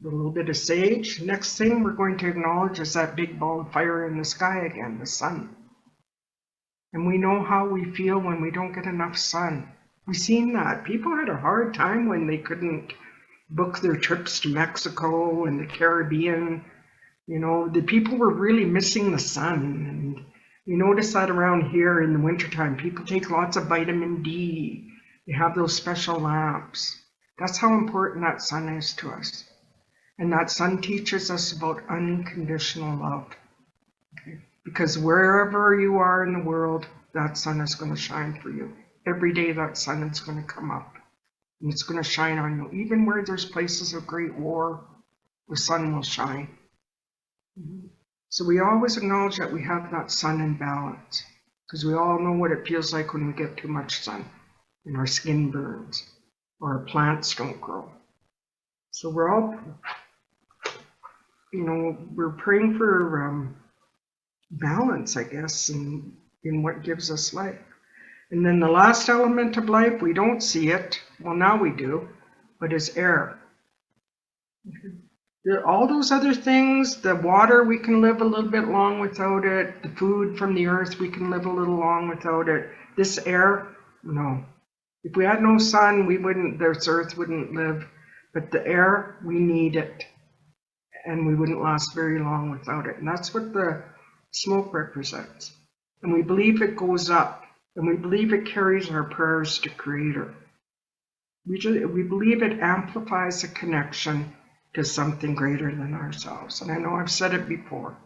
Speaker 2: a little bit of sage. Next thing we're going to acknowledge is that big ball of fire in the sky again, the sun. And we know how we feel when we don't get enough sun. We've seen that. People had a hard time when they couldn't book their trips to Mexico and the Caribbean. You know, the people were really missing the sun. And you notice that around here in the wintertime, people take lots of vitamin D. They have those special lamps. That's how important that sun is to us. And that sun teaches us about unconditional love. Okay? Because wherever you are in the world, that sun is going to shine for you. Every day that sun is going to come up. And it's going to shine on you. Even where there's places of great war, the sun will shine. So we always acknowledge that we have that sun in balance. Because we all know what it feels like when we get too much sun. And our skin burns. Or our plants don't grow. So we're all, you know, we're praying for balance, I guess, in what gives us life. And then the last element of life, we don't see it. Well, now we do, but it's air. All those other things, the water, we can live a little bit long without it. The food from the earth, we can live a little long without it. This air, no. If we had no sun, this earth wouldn't live. But the air, we need it. And we wouldn't last very long without it. And that's what the smoke represents. And we believe it goes up. And we believe it carries our prayers to Creator. We believe it amplifies a connection to something greater than ourselves. And I know I've said it before,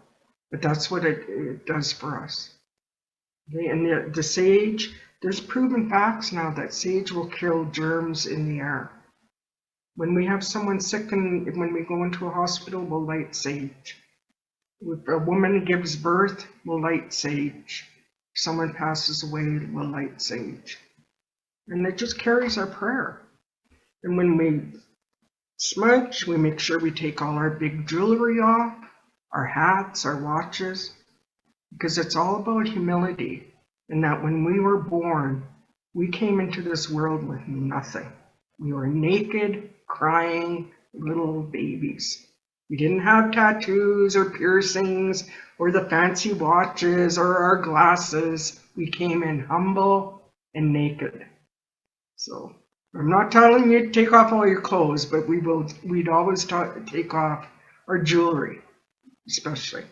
Speaker 2: but that's what it does for us. Okay? And the sage, there's proven facts now that sage will kill germs in the air. When we have someone sick and when we go into a hospital, we'll light sage. If a woman gives birth, we'll light sage. If someone passes away, we'll light sage. And it just carries our prayer. And when we smudge, we make sure we take all our big jewelry off, our hats, our watches. because it's all about humility, and that when we were born, we came into this world with nothing. We were naked, crying little babies. We didn't have tattoos or piercings or the fancy watches or our glasses. We came in humble and naked. So I'm not telling you to take off all your clothes, but we'd always take off our jewelry, especially.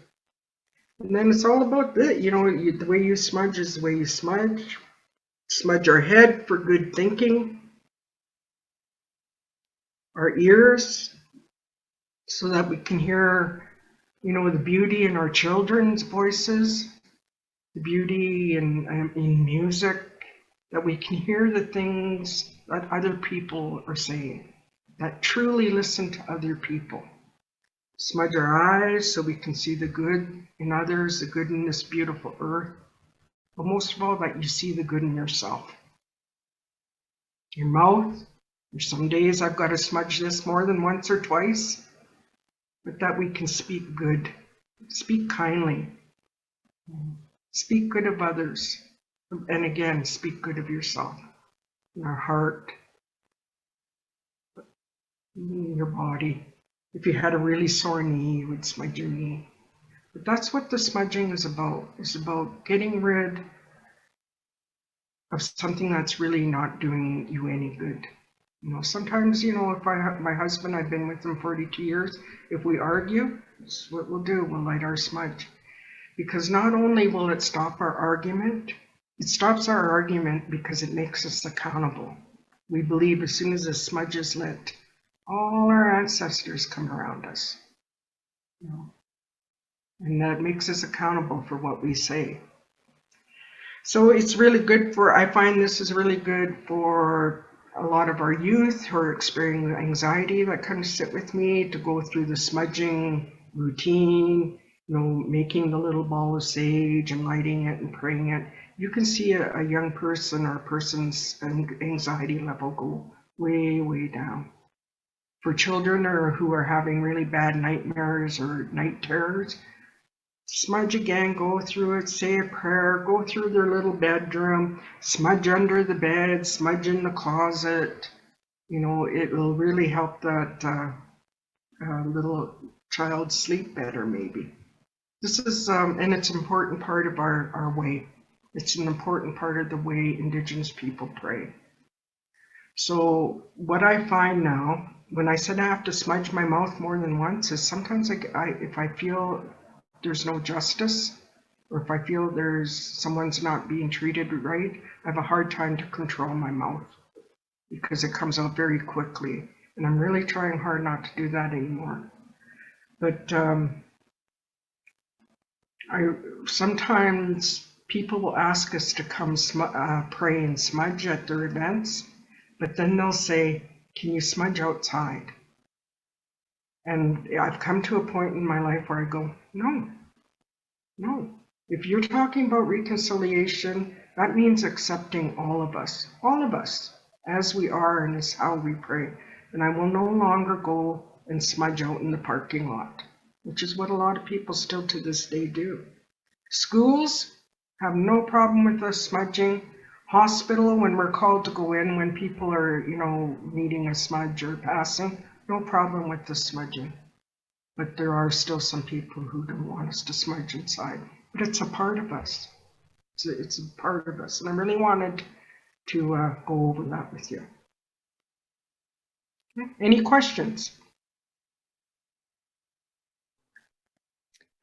Speaker 2: And then it's all about the way you smudge is the way you smudge. Smudge our head for good thinking, our ears, so that we can hear, the beauty in our children's voices, the beauty in music, that we can hear the things that other people are saying, that truly listen to other people. Smudge our eyes so we can see the good in others, the good in this beautiful earth, but most of all, that you see the good in yourself. Your mouth, some days I've got to smudge this more than once or twice, but that we can speak good, speak kindly, speak good of others, and again, speak good of yourself, in our heart, in your body. If you had a really sore knee, you would smudge your knee. But that's what the smudging is about. It's about getting rid of something that's really not doing you any good. Sometimes, if my husband, I've been with him 42 years, if we argue, that's what we'll do, we'll light our smudge. Because not only will it stop our argument, it stops our argument because it makes us accountable. We believe as soon as the smudge is lit, all our ancestors come around us. And that makes us accountable for what we say. So it's really good I find this is really good for a lot of our youth who are experiencing anxiety that kind of sit with me, to go through the smudging routine, making the little ball of sage and lighting it and praying it. You can see a young person or a person's anxiety level go way, way down. For children who are having really bad nightmares or night terrors, smudge again, go through it, say a prayer, go through their little bedroom, smudge under the bed, smudge in the closet. It will really help that little child sleep better, maybe. This is, and it's an important part of our way. It's an important part of the way Indigenous people pray. So what I find now, when I said I have to smudge my mouth more than once, is sometimes if I feel there's no justice, or if I feel someone's not being treated right, I have a hard time to control my mouth because it comes out very quickly. And I'm really trying hard not to do that anymore. But sometimes people will ask us to come pray and smudge at their events, but then they'll say, can you smudge outside? And I've come to a point in my life where I go, no. If you're talking about reconciliation, that means accepting all of us, as we are, and as how we pray. And I will no longer go and smudge out in the parking lot, which is what a lot of people still to this day do. Schools have no problem with us smudging. Hospital, when we're called to go in, when people are, needing a smudge or passing, no problem with the smudging. But there are still some people who don't want us to smudge inside. But it's a part of us. It's a part of us. And I really wanted to go over that with you. Any questions?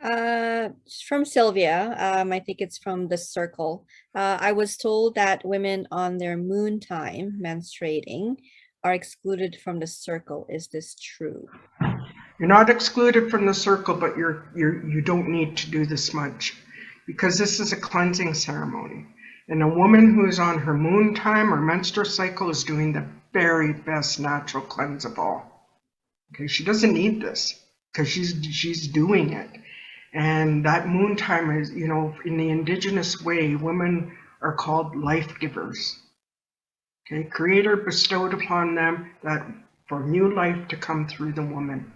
Speaker 1: From Sylvia, I think it's from the circle. I was told that women on their moon time menstruating are excluded from the circle. Is this true?
Speaker 2: You're not excluded from the circle, but you don't need to do the smudge, because this is a cleansing ceremony. And a woman who is on her moon time or menstrual cycle is doing the very best natural cleanse of all. Okay, she doesn't need this because she's doing it. And that moon time is, in the Indigenous way, women are called life givers. Okay, Creator bestowed upon them that for new life to come through the woman.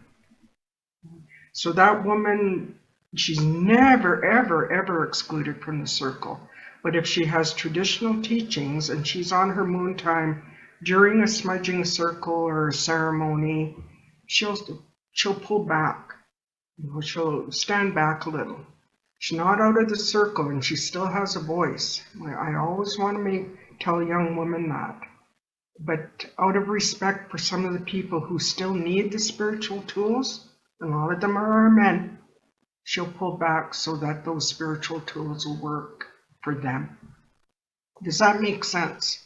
Speaker 2: So that woman She's never, ever, ever excluded from the circle. But if she has traditional teachings and she's on her moon time during a smudging circle or a ceremony, she'll pull back. She'll stand back a little. She's not out of the circle and she still has a voice. I always want to tell young women that. But out of respect for some of the people who still need the spiritual tools, and a lot of them are our men, she'll pull back so that those spiritual tools will work for them. Does that make sense?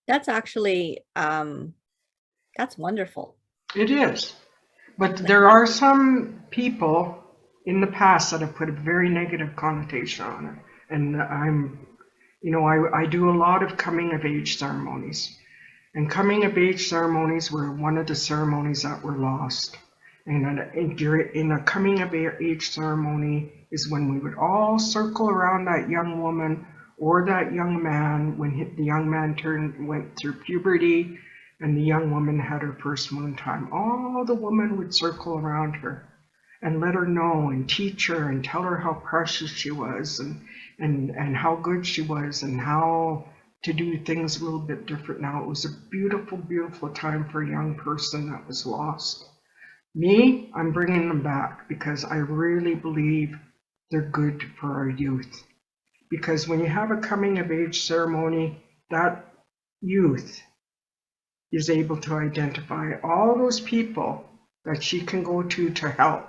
Speaker 1: That's actually, that's wonderful.
Speaker 2: It is. But there are some people in the past that have put a very negative connotation on it. And I do a lot of coming of age ceremonies. And coming of age ceremonies were one of the ceremonies that were lost. And in a coming of age ceremony is when we would all circle around that young woman or that young man when the young man went through puberty and the young woman had her first moon time. All the women would circle around her and let her know and teach her and tell her how precious she was and how good she was and how to do things a little bit different now. It was a beautiful, beautiful time for a young person that was lost. Me, I'm bringing them back because I really believe they're good for our youth. Because when you have a coming of age ceremony, that youth is able to identify all those people that she can go to help.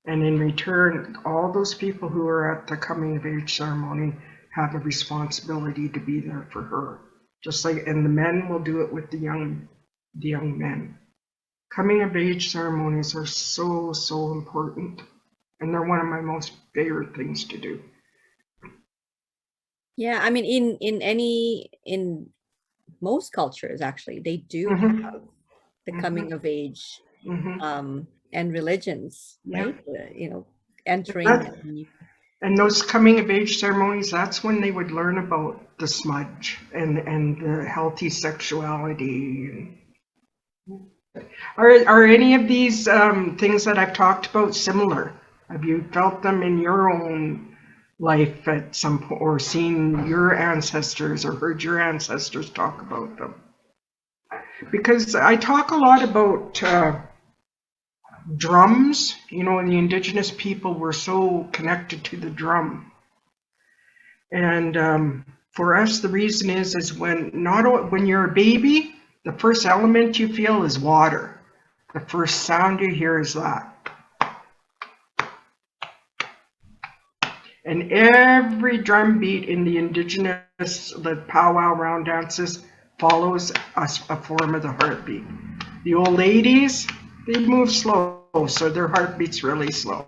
Speaker 2: And in return, all those people who are at the coming of age ceremony have a responsibility to be there for her. Just like, and the men will do it with the young men. Coming of age ceremonies are so, so important. And they're one of my most favorite things to do.
Speaker 1: Yeah, I mean, in most cultures, actually, they do have the coming of age, and religions, right? Entering.
Speaker 2: And those coming of age ceremonies, that's when they would learn about the smudge and the healthy sexuality. Are any of these things that I've talked about similar? Have you felt them in your own life at some point, or seen your ancestors or heard your ancestors talk about them? Because I talk a lot about drums. You know, the Indigenous people were so connected to the drum. And for us, the reason is when you're a baby, the first element you feel is water. The first sound you hear is that. And every drum beat in the Indigenous, the powwow round dances, follows a form of the heartbeat. The old ladies, they move slow, so their heartbeat's really slow.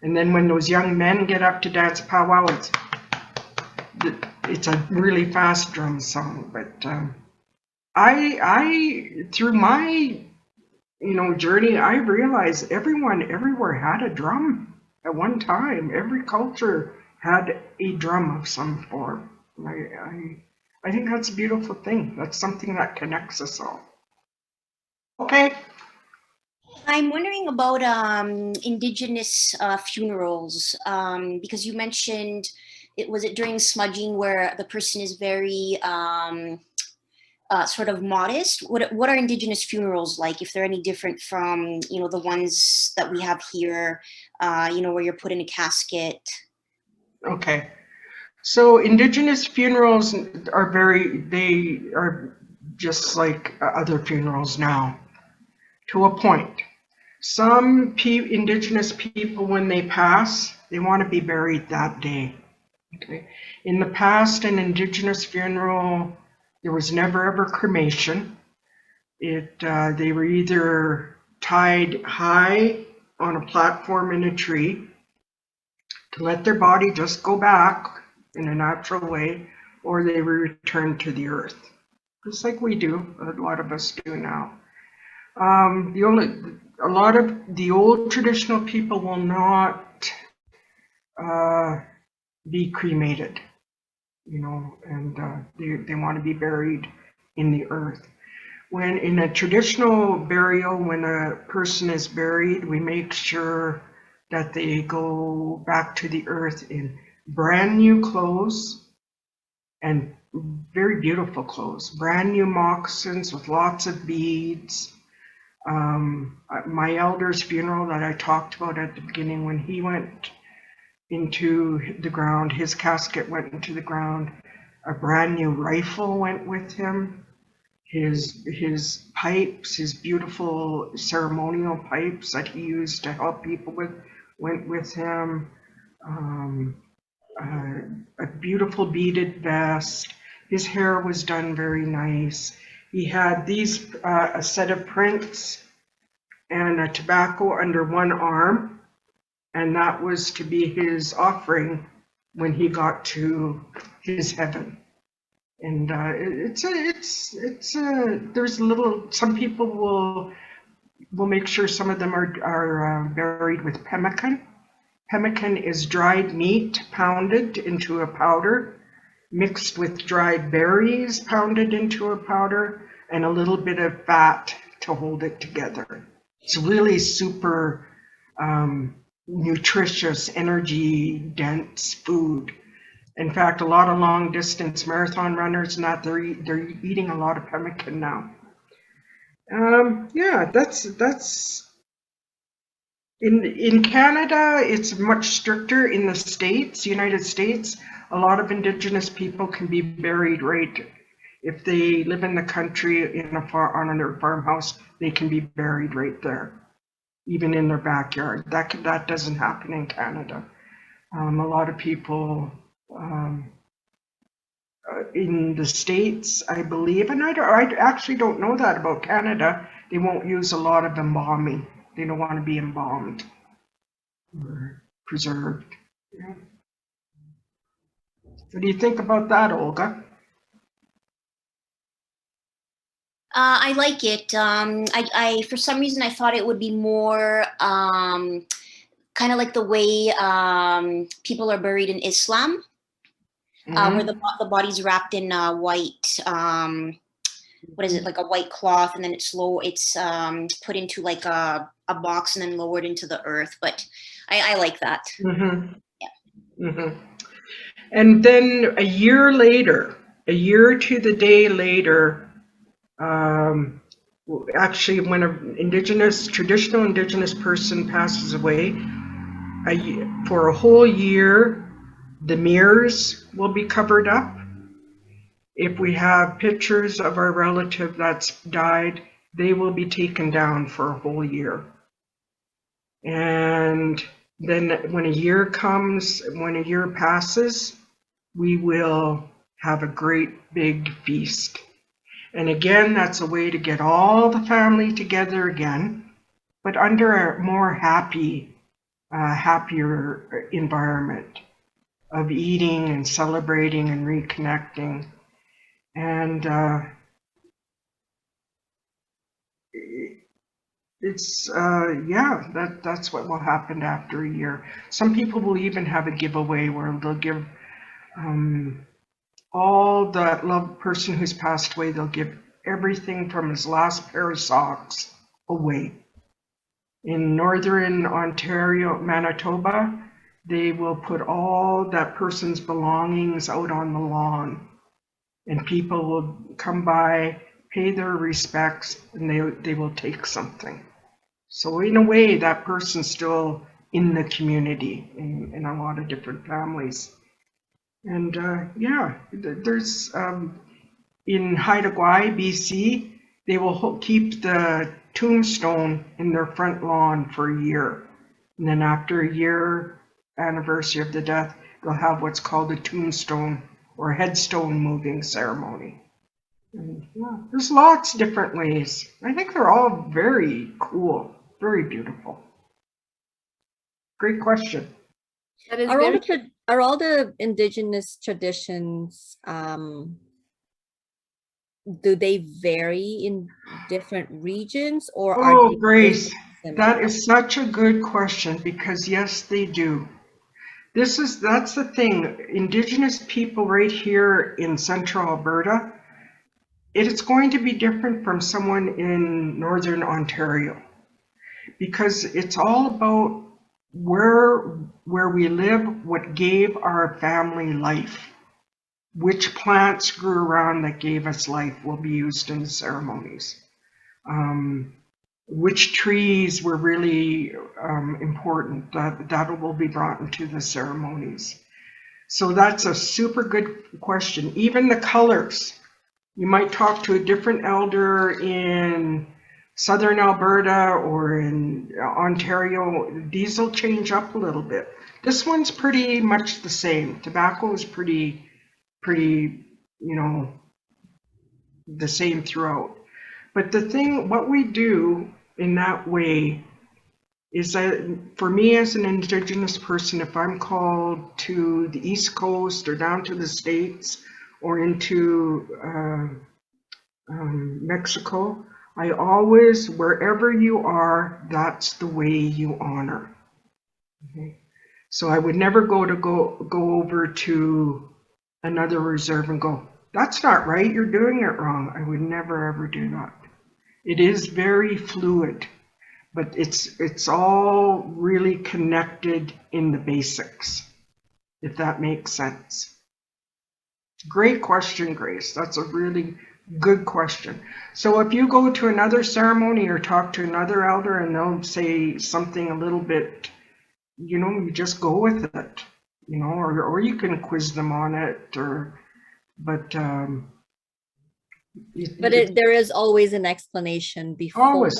Speaker 2: And then when those young men get up to dance powwow, it's a really fast drum song. But I through my journey, I realized everyone everywhere had a drum at one time. Every culture had a drum of some form. I think that's a beautiful thing. That's something that connects us all. Okay.
Speaker 3: I'm wondering about Indigenous funerals, because you mentioned was it during smudging where the person is very sort of modest? What are Indigenous funerals like? If they're any different from the ones that we have here, where you're put in a casket.
Speaker 2: Okay, so Indigenous funerals they are just like other funerals now, to a point. Some Indigenous people, when they pass, they want to be buried that day. Okay. In the past, an Indigenous funeral, there was never ever cremation. They were either tied high on a platform in a tree to let their body just go back in a natural way, or they were returned to the earth, just like we do, a lot of us do now. A lot of the old traditional people will not be cremated, and they want to be buried in the earth. when in a traditional burial, when a person is buried, we make sure that they go back to the earth in brand new clothes and very beautiful clothes, brand new moccasins with lots of beads. My elder's funeral that I talked about at the beginning, when he went into the ground, his casket went into the ground, a brand new rifle went with him. His pipes, his beautiful ceremonial pipes that he used to help people with, went with him. A beautiful beaded vest. His hair was done very nice. He had these, a set of prints and a tobacco under one arm, and that was to be his offering when he got to his heaven. And there's little, some people will make sure some of them are buried with pemmican. Pemmican is dried meat pounded into a powder, mixed with dried berries pounded into a powder, and a little bit of fat to hold it together. It's really super nutritious, energy dense food. In fact, a lot of long distance marathon runners and that they're eating a lot of pemmican now. Yeah, that's in Canada. It's much stricter. In the States, United States, a lot of Indigenous people can be buried right, if they live in the country in on their farmhouse, they can be buried right there, even in their backyard. That doesn't happen in Canada. A lot of people in the States, I believe, and I actually don't know that about Canada, they won't use a lot of embalming. They don't want to be embalmed or preserved. Yeah. What do you think about that, Olga?
Speaker 3: I like it. I for some reason I thought it would be more kind of like the way people are buried in Islam, where the body's wrapped in white. What is it, like a white cloth, and then it's put into like a box and then lowered into the earth. But I like that. Yeah.
Speaker 2: And then a year to the day later. Actually, when an traditional Indigenous person passes away, for a whole year, the mirrors will be covered up. If we have pictures of our relative that's died, they will be taken down for a whole year. And then when a year passes, we will have a great big feast. And again, that's a way to get all the family together again, but under a more happier environment of eating and celebrating and reconnecting. And that's what will happen after a year. Some people will even have a giveaway where they'll give all the loved person who's passed away, they'll give everything from his last pair of socks away. In Northern Ontario, Manitoba, they will put all that person's belongings out on the lawn, and people will come by, pay their respects, and they will take something. So in a way, that person's still in the community in a lot of different families. And there's in Haida Gwaii, BC, they will keep the tombstone in their front lawn for a year. And then after a year anniversary of the death, they'll have what's called a tombstone or headstone moving ceremony. And there's lots of different ways. I think they're all very cool, very beautiful. Great question.
Speaker 4: That is
Speaker 1: Are all the Indigenous traditions, do they vary in different regions, or are they
Speaker 2: Grace,
Speaker 1: similar?
Speaker 2: that is such a good question, because yes, they do. That's the thing. Indigenous people right here in central Alberta, it's going to be different from someone in Northern Ontario, because it's all about where we live, what gave our family life, which plants grew around that gave us life will be used in the ceremonies. Which trees were really important, that will be brought into the ceremonies. So that's a super good question. Even the colors. You might talk to a different elder in Southern Alberta or in Ontario. These will change up a little bit. This one's pretty much the same. Tobacco is pretty, the same throughout. But the thing, what we do in that way is that for me as an Indigenous person, if I'm called to the East Coast or down to the States or into Mexico, I always, wherever you are, that's the way you honor. Okay? So I would never go over to another reserve and go, that's not right, you're doing it wrong. I would never ever do that. It is very fluid, but it's all really connected in the basics, if that makes sense. Great question, Grace. That's a really good question. So if you go to another ceremony or talk to another elder and they'll say something a little bit, you just go with it, or you can quiz them on it,
Speaker 1: there is always an explanation before
Speaker 2: always.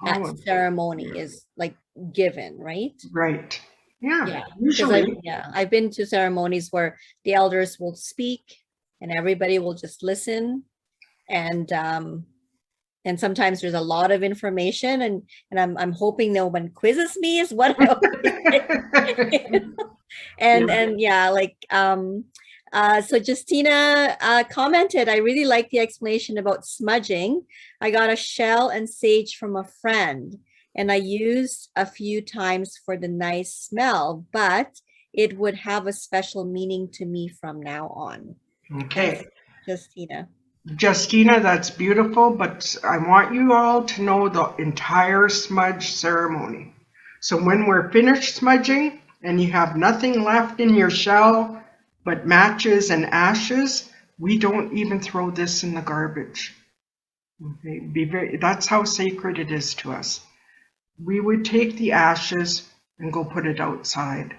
Speaker 1: that ceremony is like given, right?
Speaker 2: Right. Yeah.
Speaker 1: Yeah.
Speaker 2: Usually.
Speaker 1: I've been to ceremonies where the elders will speak and everybody will just listen, and sometimes there's a lot of information, and I'm hoping no one quizzes me is what I always say. So Justina commented, I really like the explanation about smudging. I got a shell and sage from a friend, and I used a few times for the nice smell, but it would have a special meaning to me from now on.
Speaker 2: Okay.
Speaker 1: Justina,
Speaker 2: that's beautiful, but I want you all to know the entire smudge ceremony. So when we're finished smudging and you have nothing left in your shell but matches and ashes, we don't even throw this in the garbage. Okay? That's how sacred it is to us. We would take the ashes and go put it outside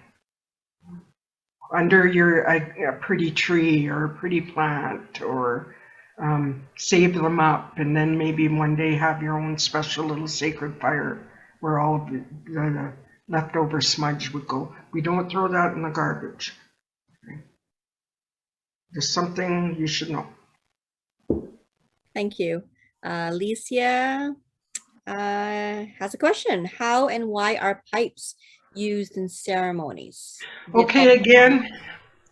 Speaker 2: under a pretty tree or a pretty plant, or save them up, and then maybe one day have your own special little sacred fire where all of the leftover smudge would go. We don't throw that in the garbage. Okay? There's something you should know.
Speaker 1: Thank you. Alicia has a question. How and why are pipes used in ceremonies?
Speaker 2: Okay, again,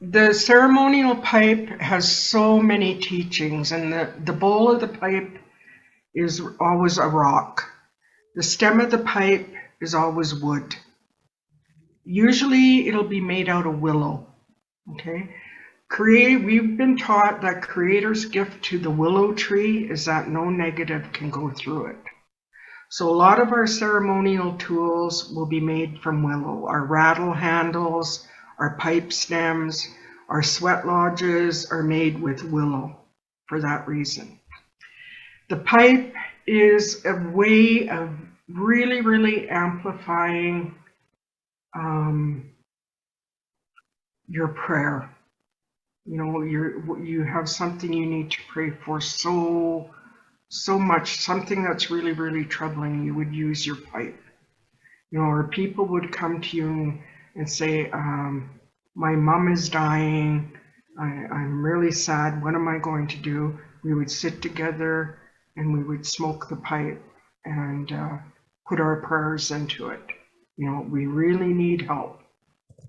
Speaker 2: the ceremonial pipe has so many teachings, and the bowl of the pipe is always a rock. The stem of the pipe is always wood. Usually it'll be made out of willow. Okay? We've been taught that Creator's gift to the willow tree is that no negative can go through it. So a lot of our ceremonial tools will be made from willow. Our rattle handles, our pipe stems, our sweat lodges are made with willow for that reason. The pipe is a way of really, really amplifying your prayer. You have something you need to pray for so much, something that's really, really troubling, you would use your pipe. Or people would come to you and say, my mom is dying, I'm really sad, what am I going to do? We would sit together and we would smoke the pipe and put our prayers into it. We really need help.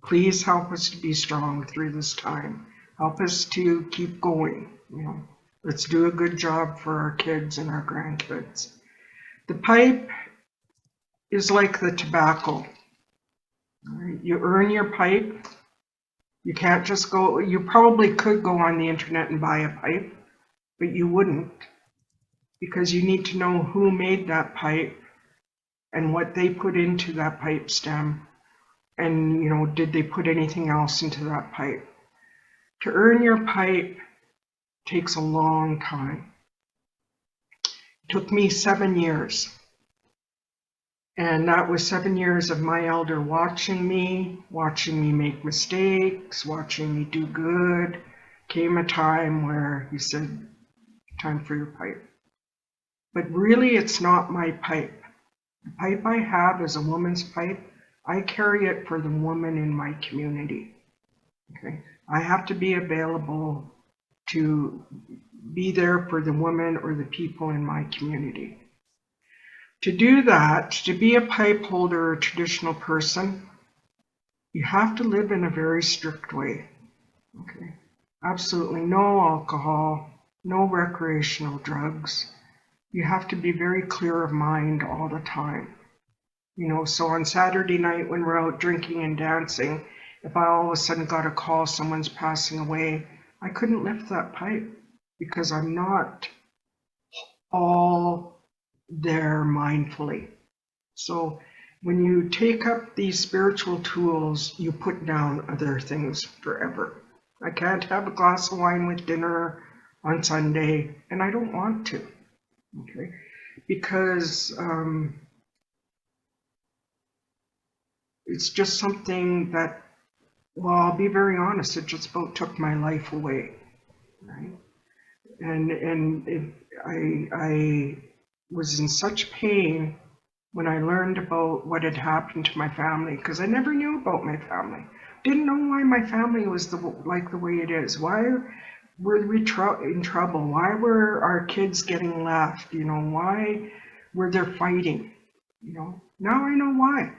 Speaker 2: Please help us to be strong through this time. Help us to keep going. Let's do a good job for our kids and our grandkids. The pipe is like the tobacco. You earn your pipe. You can't just go, you probably could go on the internet and buy a pipe, but you wouldn't. because you need to know who made that pipe and what they put into that pipe stem, and, you know, did they put anything else into that pipe. To earn your pipe takes a long time. It took me 7 years. And that was 7 years of my elder watching me make mistakes, watching me do good. Came a time where he said, time for your pipe. But really, it's not my pipe. The pipe I have is a woman's pipe. I carry it for the woman in my community. Okay? I have to be available to be there for the women or the people in my community. To do that, to be a pipe holder or a traditional person, you have to live in a very strict way. Okay? Absolutely no alcohol, no recreational drugs. You have to be very clear of mind all the time. You know, so on Saturday night when we're out drinking and dancing, if I all of a sudden got a call someone's passing away, I couldn't lift that pipe because I'm not all there mindfully. So when you take up these spiritual tools, you put down other things forever. I can't have a glass of wine with dinner on Sunday, and I don't want to, okay? Because it's just something that, well, I'll be very honest, it just about took my life away, right? And I was in such pain when I learned about what had happened to my family, because I never knew about my family. Didn't know why my family was like the way it is. Why were we in trouble? Why were our kids getting left? You know, why were they fighting? You know, now I know why.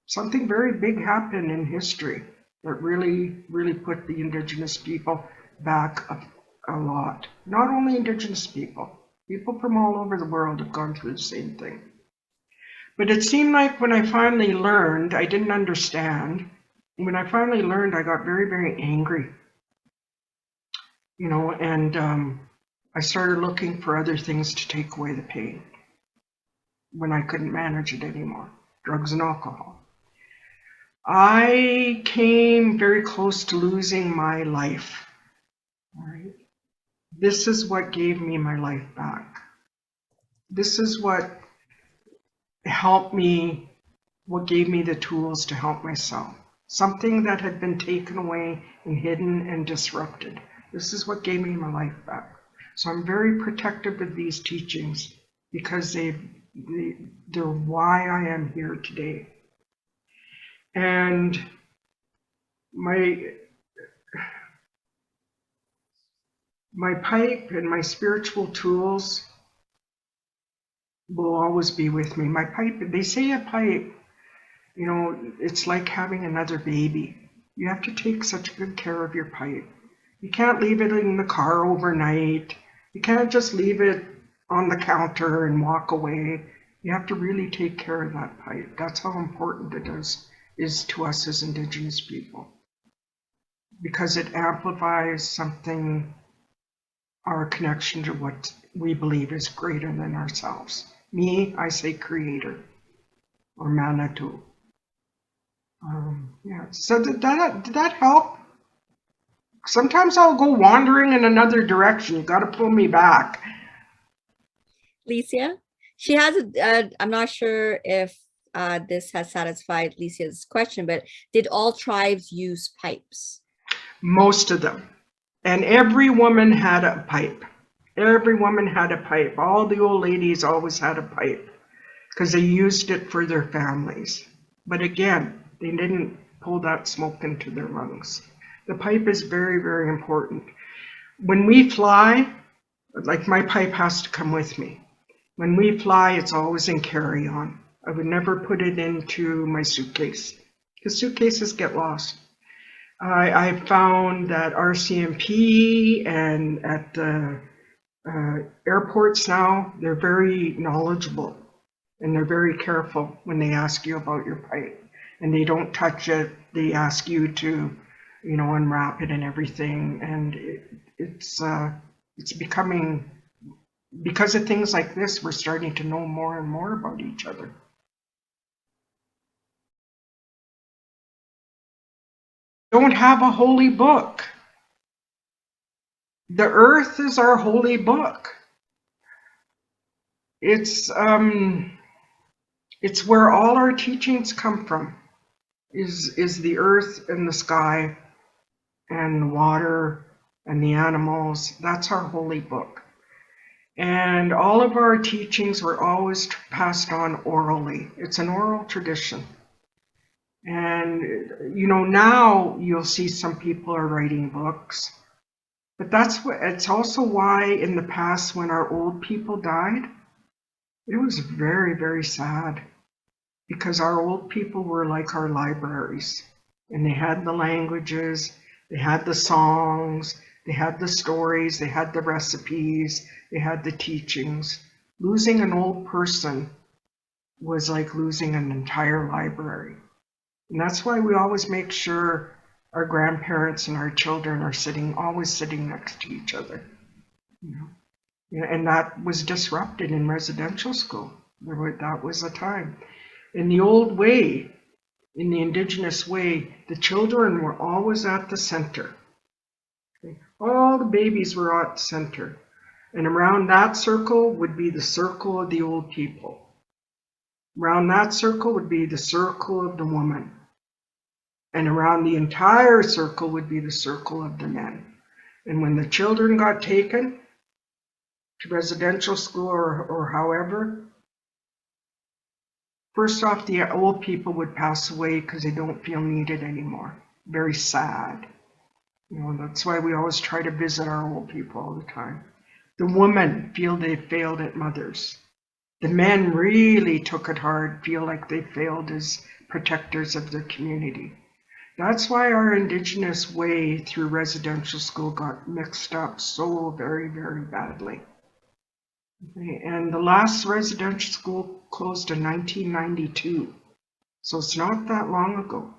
Speaker 2: Something very big happened in history that really, really put the Indigenous people back a lot. Not only Indigenous people, people from all over the world have gone through the same thing. But it seemed like when I finally learned, I didn't understand. When I finally learned, I got very, very angry. You know, and I started looking for other things to take away the pain when I couldn't manage it anymore, drugs and alcohol. I came very close to losing my life. All right. This is what gave me my life back. This is what helped me, what gave me the tools to help myself. Something that had been taken away and hidden and disrupted. This is what gave me my life back. So I'm very protective of these teachings because they're why I am here today. And my pipe and my spiritual tools will always be with me. My pipe, they say a pipe, you know, it's like having another baby. You have to take such good care of your pipe. You can't leave it in the car overnight. You can't just leave it on the counter and walk away. You have to really take care of that pipe. That's how important it is to us as Indigenous people. Because it amplifies something, our connection to what we believe is greater than ourselves. Me, I say creator or Manitou. Yeah. So did that help? Sometimes I'll go wandering in another direction. You got to pull me back.
Speaker 1: Licia, she has I'm not sure if this has satisfied Licia's question, but did all tribes use pipes?
Speaker 2: Most of them. And every woman had a pipe. Every woman had a pipe. All the old ladies always had a pipe because they used it for their families. But again, they didn't pull that smoke into their lungs. The pipe is very, very important. When we fly, like my pipe has to come with me. When we fly, it's always in carry-on. I would never put it into my suitcase because suitcases get lost. I found that RCMP and at the airports now, they're very knowledgeable and they're very careful when they ask you about your pipe. And they don't touch it. They ask you to, you know, unwrap it and everything. And it's becoming because of things like this, we're starting to know more and more about each other. Don't have a holy book. The earth is our holy book. It's where all our teachings come from, is the earth and the sky and the water and the animals. That's our holy book. And all of our teachings were always passed on orally. It's an oral tradition. And, you know, now you'll see some people are writing books. But it's also why in the past when our old people died, it was very, very sad. Because our old people were like our libraries. And they had the languages, they had the songs, they had the stories, they had the recipes, they had the teachings. Losing an old person was like losing an entire library. And that's why we always make sure our grandparents and our children are always sitting next to each other. You know? And that was disrupted in residential school. That was a time. In the old way, in the Indigenous way, the children were always at the center. Okay? All the babies were at the center. And around that circle would be the circle of the old people. Around that circle would be the circle of the woman. And around the entire circle would be the circle of the men. And when the children got taken to residential school or however, first off, the old people would pass away because they don't feel needed anymore. Very sad. You know, that's why we always try to visit our old people all the time. The women feel they failed at mothers. The men really took it hard, feel like they failed as protectors of their community. That's why our Indigenous way through residential school got mixed up so very, very badly. Okay, and the last residential school closed in 1992, so it's not that long ago.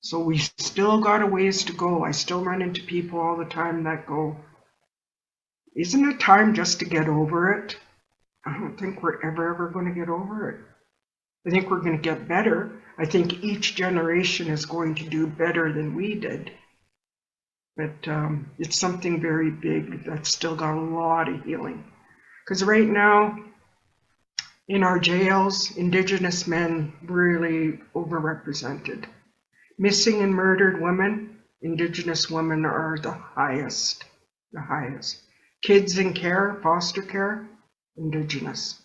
Speaker 2: So we still got a ways to go. I still run into people all the time that go, isn't it time just to get over it? I don't think we're ever going to get over it. I think we're going to get better. I think each generation is going to do better than we did. But it's something very big that's still got a lot of healing. Because right now, in our jails, Indigenous men really overrepresented. Missing and murdered women, Indigenous women are the highest. Kids in care, foster care, Indigenous.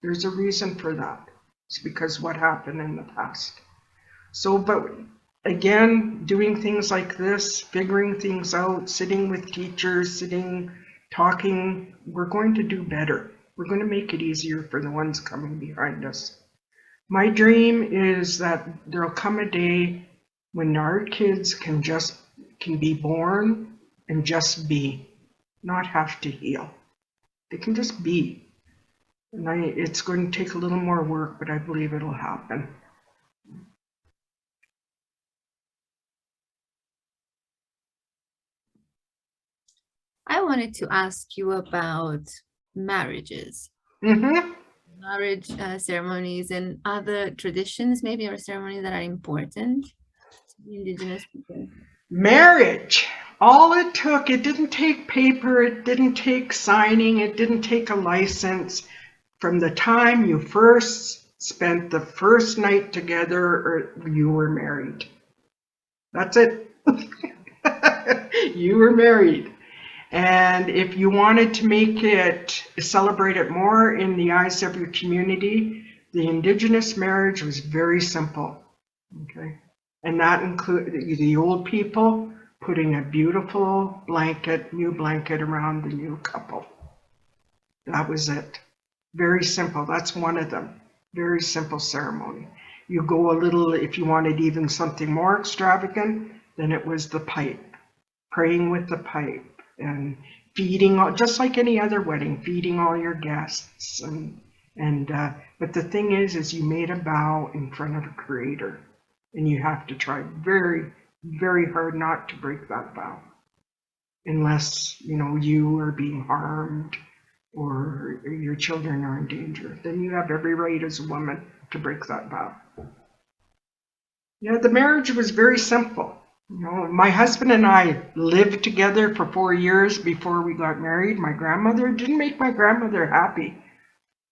Speaker 2: There's a reason for that. It's because what happened in the past. So, but again, doing things like this, figuring things out, sitting with teachers, talking, we're going to do better. We're going to make it easier for the ones coming behind us. My dream is that there'll come a day when our kids can be born and just be, not have to heal. They can just be. And it's going to take a little more work, but I believe it'll happen.
Speaker 4: I wanted to ask you about marriages.
Speaker 2: Mm-hmm.
Speaker 4: Marriage ceremonies and other traditions, maybe, or ceremonies that are important to the Indigenous people.
Speaker 2: Marriage. All it took, it didn't take paper, it didn't take signing, it didn't take a license. From the time you first spent the first night together, or you were married. That's it. You were married. And if you wanted to celebrate it more in the eyes of your community, the Indigenous marriage was very simple. Okay. And that included the old people putting a beautiful new blanket around the new couple. That was it. Very simple. That's one of them. Very simple ceremony. You go a little, if you wanted even something more extravagant, then it was the pipe. Praying with the pipe and feeding, just like any other wedding, feeding all your guests. But the thing is you made a vow in front of the Creator. And you have to try very, very hard not to break that vow. unless, you know, you are being harmed or your children are in danger. Then you have every right as a woman to break that vow. Yeah, the marriage was very simple. You know, my husband and I lived together for 4 years before we got married. My grandmother didn't make my grandmother happy,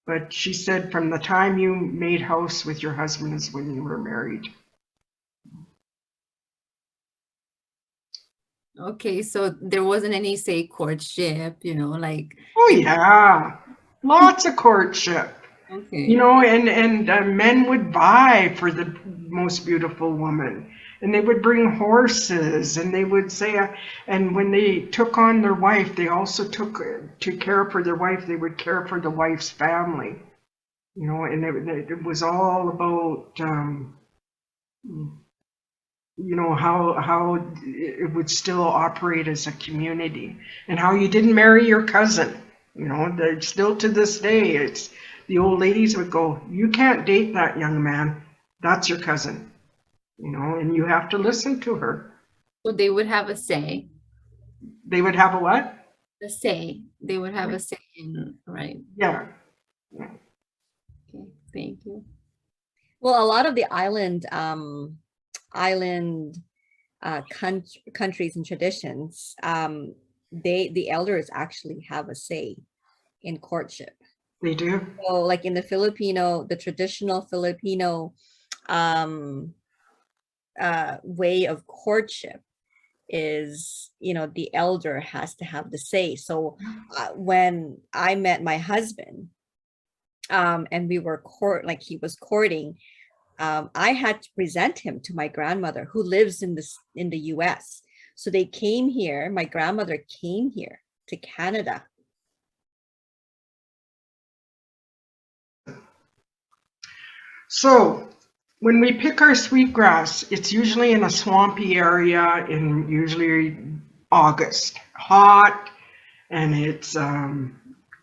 Speaker 2: but she said from the time you made house with your husband is when you were married.
Speaker 4: Okay, so there wasn't any, say, courtship, you know, like.
Speaker 2: Oh yeah, lots of courtship.
Speaker 4: Okay.
Speaker 2: You know, and men would vie for the most beautiful woman, and they would bring horses, and they would say, and when they took on their wife, they also took to care for their wife. They would care for the wife's family, you know, and it was all about, you know, how it would still operate as a community, and how you didn't marry your cousin. You know, still to this day, it's. The old ladies would go, you can't date that young man. That's your cousin. You know, and you have to listen to her.
Speaker 4: So they would have a say.
Speaker 2: They would have a what?
Speaker 4: A say. They would have a say in, right?
Speaker 2: Yeah.
Speaker 4: Okay, thank you.
Speaker 1: Well, a lot of the countries and traditions, the elders actually have a say in courtship.
Speaker 2: They do.
Speaker 1: So like in the traditional Filipino way of courtship is, you know, the elder has to have the say. So when I met my husband, and we were he was courting, I had to present him to my grandmother who lives in the US. So they came here, my grandmother came here to Canada.
Speaker 2: So when we pick our sweetgrass, it's usually in a swampy area in usually August. Hot, and it's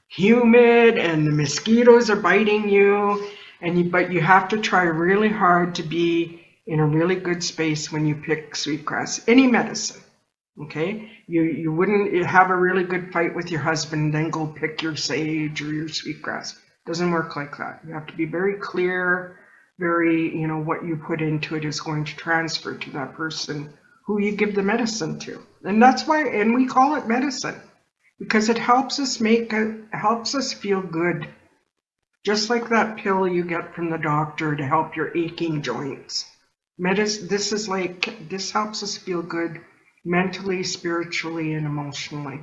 Speaker 2: humid, and the mosquitoes are biting you, but you have to try really hard to be in a really good space when you pick sweetgrass. Any medicine, okay? You wouldn't have a really good fight with your husband, then go pick your sage or your sweetgrass. Doesn't work like that. You have to be very clear, very, you know, what you put into it is going to transfer to that person who you give the medicine to. And that's why, and we call it medicine, because it helps us feel good. Just like that pill you get from the doctor to help your aching joints. This helps us feel good mentally, spiritually, and emotionally.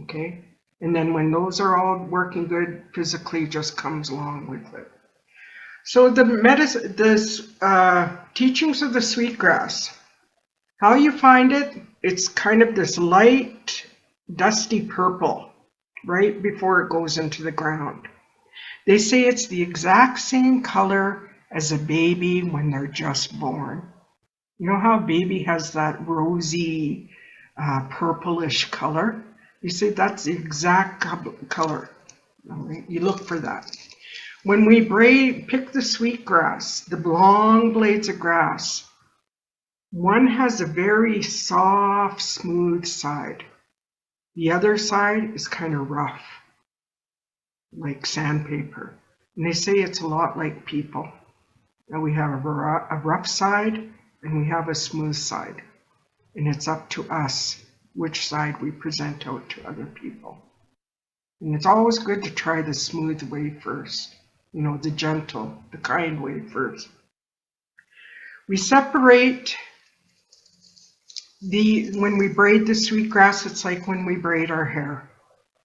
Speaker 2: Okay? And then when those are all working good, physically just comes along with it. So the teachings of the sweetgrass, how you find it, it's kind of this light, dusty purple right before it goes into the ground. They say it's the exact same color as a baby when they're just born. You know how a baby has that rosy, purplish color? You say that's the exact color. All right? You look for that. When we pick the sweetgrass, the long blades of grass, one has a very soft, smooth side. The other side is kind of rough, like sandpaper. And they say it's a lot like people. Now we have a rough side and we have a smooth side. And it's up to us which side we present out to other people. And it's always good to try the smooth way first. You know, the gentle, the kind way first. We separate when we braid the sweetgrass, it's like when we braid our hair.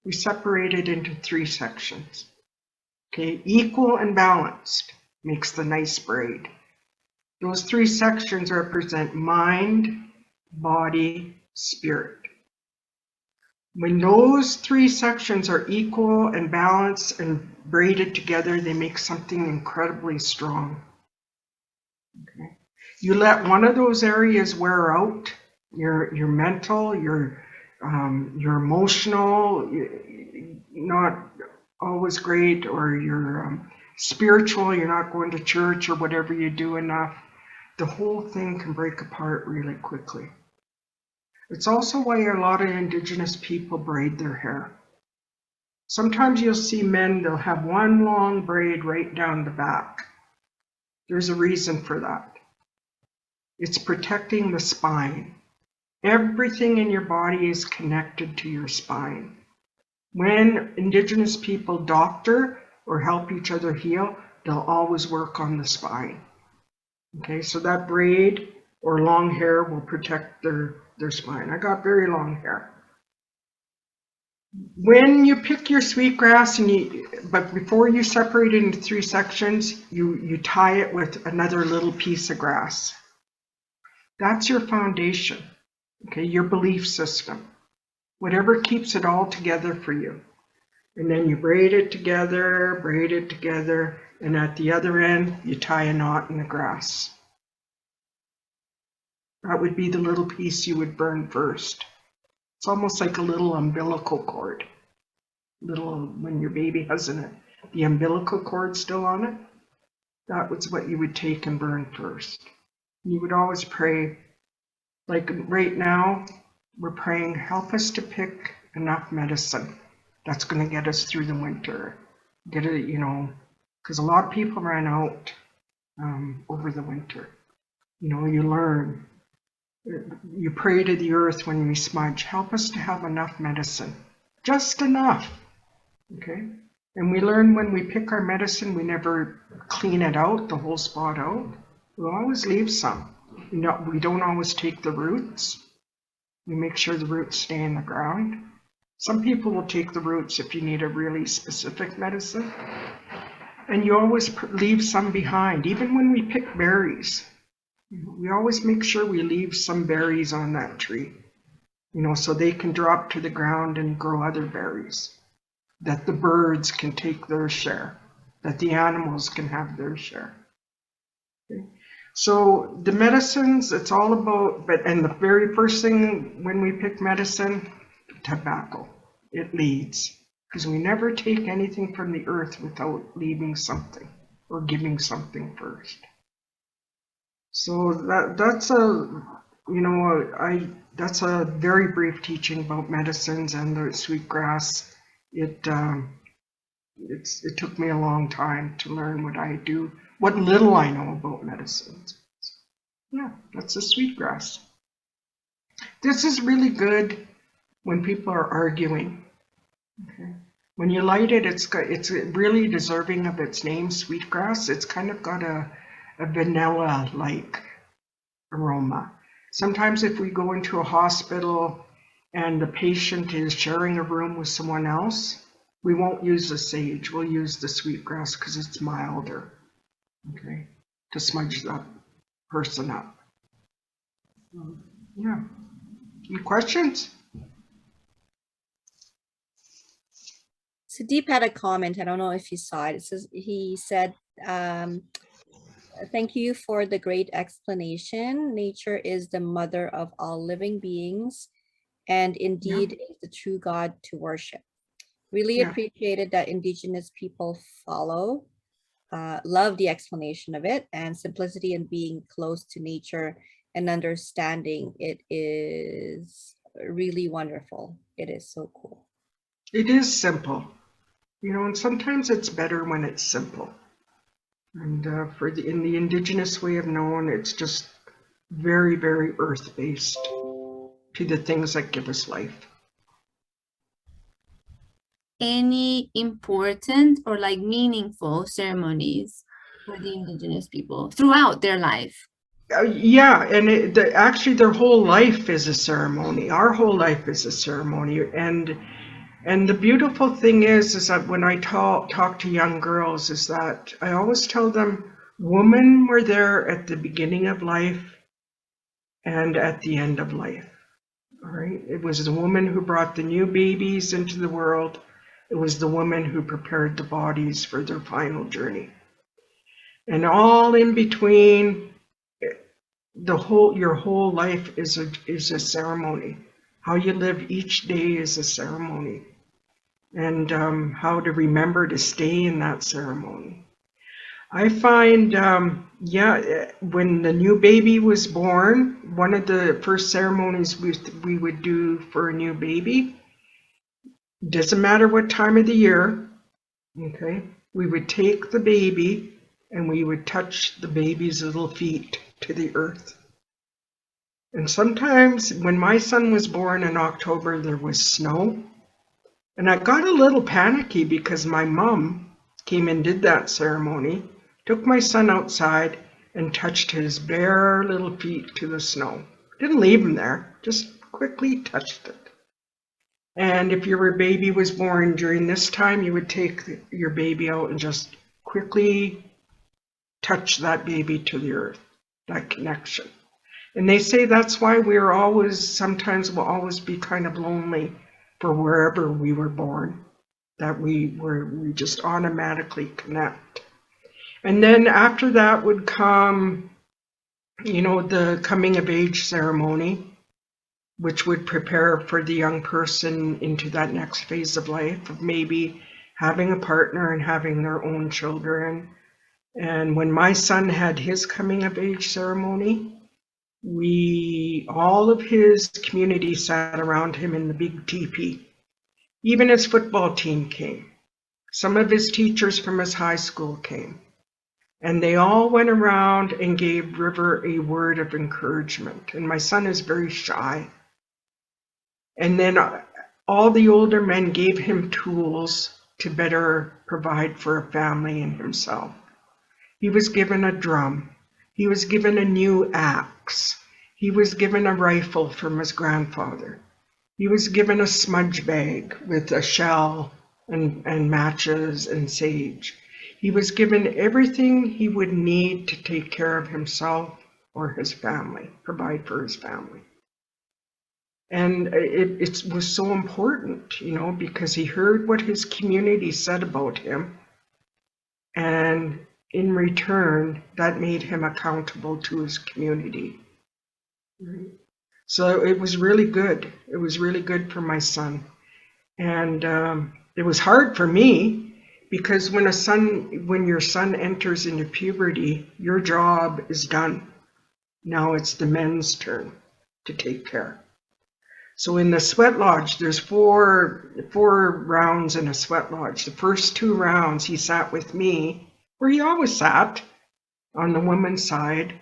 Speaker 2: We separate it into 3 sections. Okay, equal and balanced makes the nice braid. Those 3 sections represent mind, body, spirit. When those 3 sections are equal and balanced and braided together, they make something incredibly strong. Okay. You let one of those areas wear out, your mental, your emotional, not always great, or your spiritual, you're not going to church or whatever you do enough, the whole thing can break apart really quickly. It's also why a lot of Indigenous people braid their hair. Sometimes you'll see men, they'll have one long braid right down the back. There's a reason for that. It's protecting the spine. Everything in your body is connected to your spine. When Indigenous people doctor or help each other heal, they'll always work on the spine. Okay, so that braid or long hair will protect their spine. I got very long hair. When you pick your sweetgrass, but before you separate it into 3 sections, you tie it with another little piece of grass. That's your foundation, okay, your belief system, whatever keeps it all together for you. And then you braid it together, and at the other end, you tie a knot in the grass. That would be the little piece you would burn first. It's almost like a little umbilical cord. When your baby has the umbilical cord still on it, that was what you would take and burn first. You would always pray, like right now, we're praying, help us to pick enough medicine that's going to get us through the winter. Get it, because a lot of people ran out over the winter. You learn. You pray to the earth when we smudge, help us to have enough medicine, just enough, okay? And we learn when we pick our medicine, we never clean it out, the whole spot out. We'll always leave some. We don't always take the roots. We make sure the roots stay in the ground. Some people will take the roots if you need a really specific medicine. And you always leave some behind, even when we pick berries. We always make sure we leave some berries on that tree, so they can drop to the ground and grow other berries, that the birds can take their share, that the animals can have their share. Okay? So the medicines, it's all about, and the very first thing when we pick medicine, tobacco, it leads, because we never take anything from the earth without leaving something or giving something first. So that's that's a very brief teaching about medicines and the sweetgrass. It took me a long time to learn what little I know about medicines. Yeah, that's a sweetgrass. This is really good when people are arguing. Okay. When you light it, it's really deserving of its name, sweetgrass. It's kind of got a vanilla-like aroma. Sometimes if we go into a hospital and the patient is sharing a room with someone else, we won't use the sage, we'll use the sweetgrass because it's milder, okay, to smudge that person up. Yeah. Any questions?
Speaker 1: Sudeep had a comment. I don't know if you saw it. He said, thank you for the great explanation. Nature is the mother of all living beings and indeed is the true God to worship. Really appreciated that Indigenous people love the explanation of it, and simplicity and being close to nature and understanding it is really wonderful. It is so cool.
Speaker 2: It is simple, and sometimes it's better when it's simple. And in the Indigenous way of knowing, it's just very, very earth-based to the things that give us life.
Speaker 4: Any important or meaningful ceremonies for the Indigenous people throughout their life?
Speaker 2: Yeah, and actually their whole life is a ceremony. Our whole life is a ceremony. And the beautiful thing is that when I talk to young girls, is that I always tell them women were there at the beginning of life and at the end of life. All right. It was the woman who brought the new babies into the world. It was the woman who prepared the bodies for their final journey. And all in between, your whole life is a ceremony. How you live each day is a ceremony. And how to remember to stay in that ceremony. I find, when the new baby was born, one of the first ceremonies we would do for a new baby, doesn't matter what time of the year, okay, we would take the baby and we would touch the baby's little feet to the earth. And sometimes when my son was born in October, there was snow. And I got a little panicky because my mom came and did that ceremony, took my son outside and touched his bare little feet to the snow. Didn't leave him there, just quickly touched it. And if your baby was born during this time, you would take your baby out and just quickly touch that baby to the earth, that connection. And they say that's why sometimes we'll always be kind of lonely for wherever we were born, that we just automatically connect. And then after that would come, the coming of age ceremony, which would prepare for the young person into that next phase of life of maybe having a partner and having their own children. And when my son had his coming of age ceremony, all of his community sat around him in the big teepee. Even his football team came. Some of his teachers from his high school came. And they all went around and gave River a word of encouragement. And my son is very shy. And then all the older men gave him tools to better provide for a family and himself. He was given a drum. He was given a new axe. He was given a rifle from his grandfather. He was given a smudge bag with a shell and matches and sage. He was given everything he would need to take care of himself or his family, provide for his family. And it was so important, because he heard what his community said about him. And in return, that made him accountable to his community. Right? So it was really good. It was really good for my son. And it was hard for me because when your son enters into puberty, your job is done. Now it's the men's turn to take care. So in the sweat lodge, there's four rounds in a sweat lodge. The first 2 rounds, he sat with me, where he always sat, on the woman's side.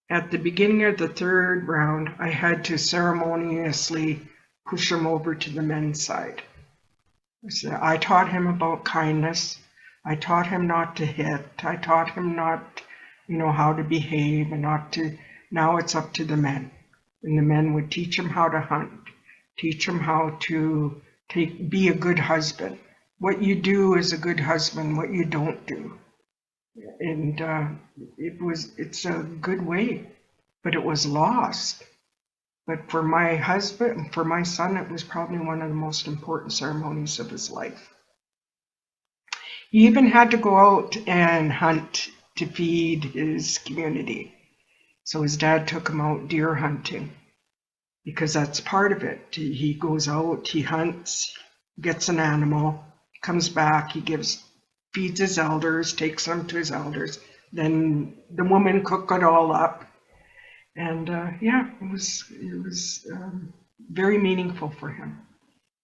Speaker 2: At the beginning of the 3rd round, I had to ceremoniously push him over to the men's side. So I taught him about kindness. I taught him not to hit. I taught him not, how to behave and not to. Now it's up to the men. And the men would teach him how to hunt, teach him how to be a good husband. What you do as a good husband, what you don't do. And it's a good way, but it was lost. But for my husband, for my son, it was probably one of the most important ceremonies of his life. He even had to go out and hunt to feed his community. So his dad took him out deer hunting because that's part of it. He goes out, he hunts, gets an animal, comes back, he feeds his elders, takes them to his elders. Then the woman cooked it all up. And it was very meaningful for him.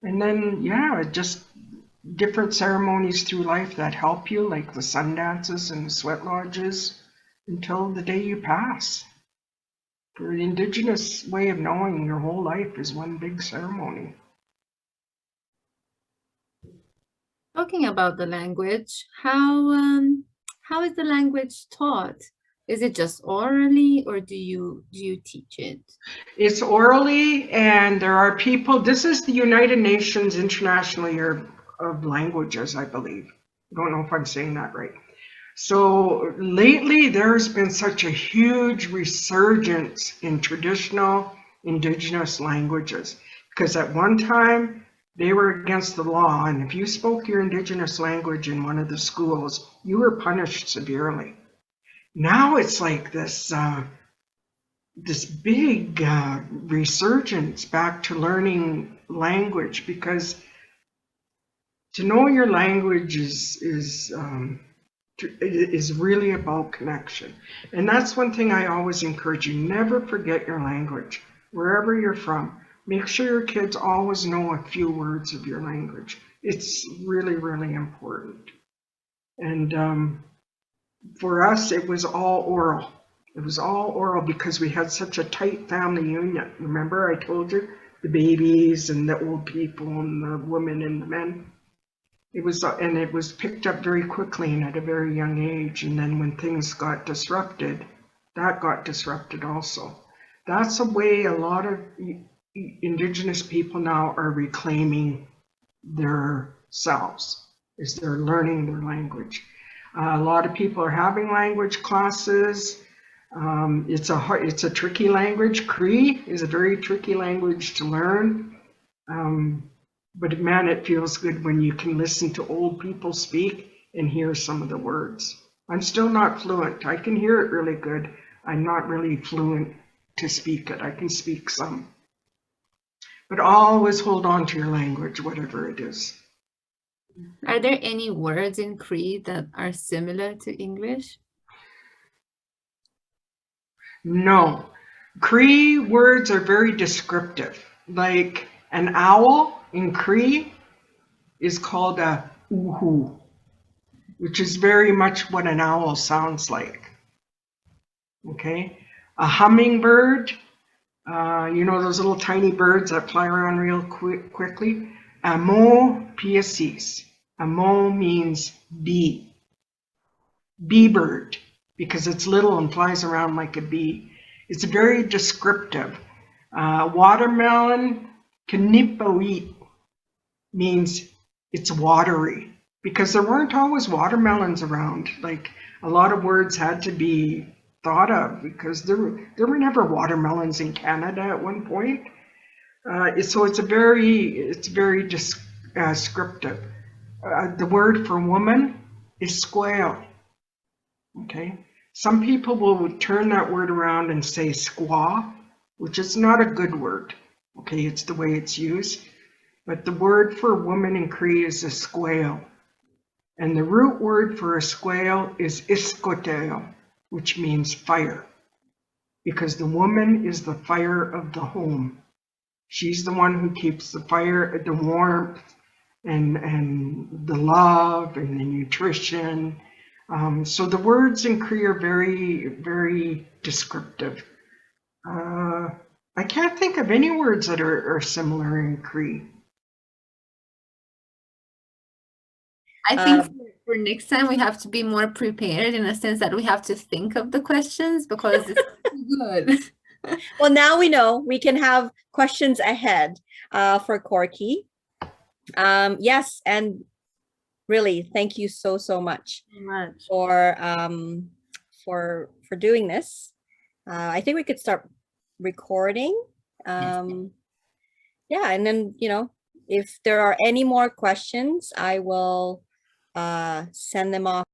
Speaker 2: And then, just different ceremonies through life that help you, like the sun dances and the sweat lodges, until the day you pass. For the Indigenous way of knowing your whole life is one big ceremony.
Speaker 4: Talking about the language, how is the language taught? Is it just orally, or do you teach it?
Speaker 2: It's orally, and there are people. This is the United Nations International Year of Languages, I believe. I don't know if I'm saying that right. So lately, there's been such a huge resurgence in traditional Indigenous languages, because at one time they were against the law, and if you spoke your Indigenous language in one of the schools, you were punished severely. Now it's like this big resurgence back to learning language, because to know your language is It is really about connection. And that's one thing I always encourage you. Never forget your language. Wherever you're from, make sure your kids always know a few words of your language. It's really, really important. And for us, it was all oral. It was all oral because we had such a tight family union. Remember I told you? The babies and the old people and the women and the men. It was picked up very quickly and at a very young age. And then when things got disrupted, that got disrupted also. That's a way a lot of Indigenous people now are reclaiming their selves, is they're learning their language. A lot of people are having language classes. It's a tricky language. Cree is a very tricky language to learn. But man, it feels good when you can listen to old people speak and hear some of the words. I'm still not fluent. I can hear it really good. I'm not really fluent to speak it. I can speak some. But always hold on to your language, whatever it is.
Speaker 4: Are there any words in Cree that are similar to English?
Speaker 2: No. Cree words are very descriptive. Like an owl in Cree is called a uhu, which is very much what an owl sounds like. Okay? A hummingbird, you know those little tiny birds that fly around real quickly? Maskwacîs. Amo means bee. Bee bird, because it's little and flies around like a bee. It's very descriptive. Watermelon, knipoit, means it's watery, because there weren't always watermelons around. Like a lot of words had to be thought of because there were never watermelons in Canada at one point. So it's very descriptive. The word for woman is squaw. Okay. Some people will turn that word around and say squaw, which is not a good word. Okay, it's the way it's used. But the word for woman in Cree is a squaw. And the root word for a squaw is iskoteo, which means fire. Because the woman is the fire of the home. She's the one who keeps the fire, the warmth, and the love, and the nutrition. So the words in Cree are very, very descriptive. I can't think of any words that are similar in Cree.
Speaker 4: I think for next time we have to be more prepared in a sense that we have to think of the questions because it's good.
Speaker 1: Well, now we know we can have questions ahead for Corky. Yes, and really, thank you so much for doing this. I think we could start recording. Yeah, and then if there are any more questions, I will send them off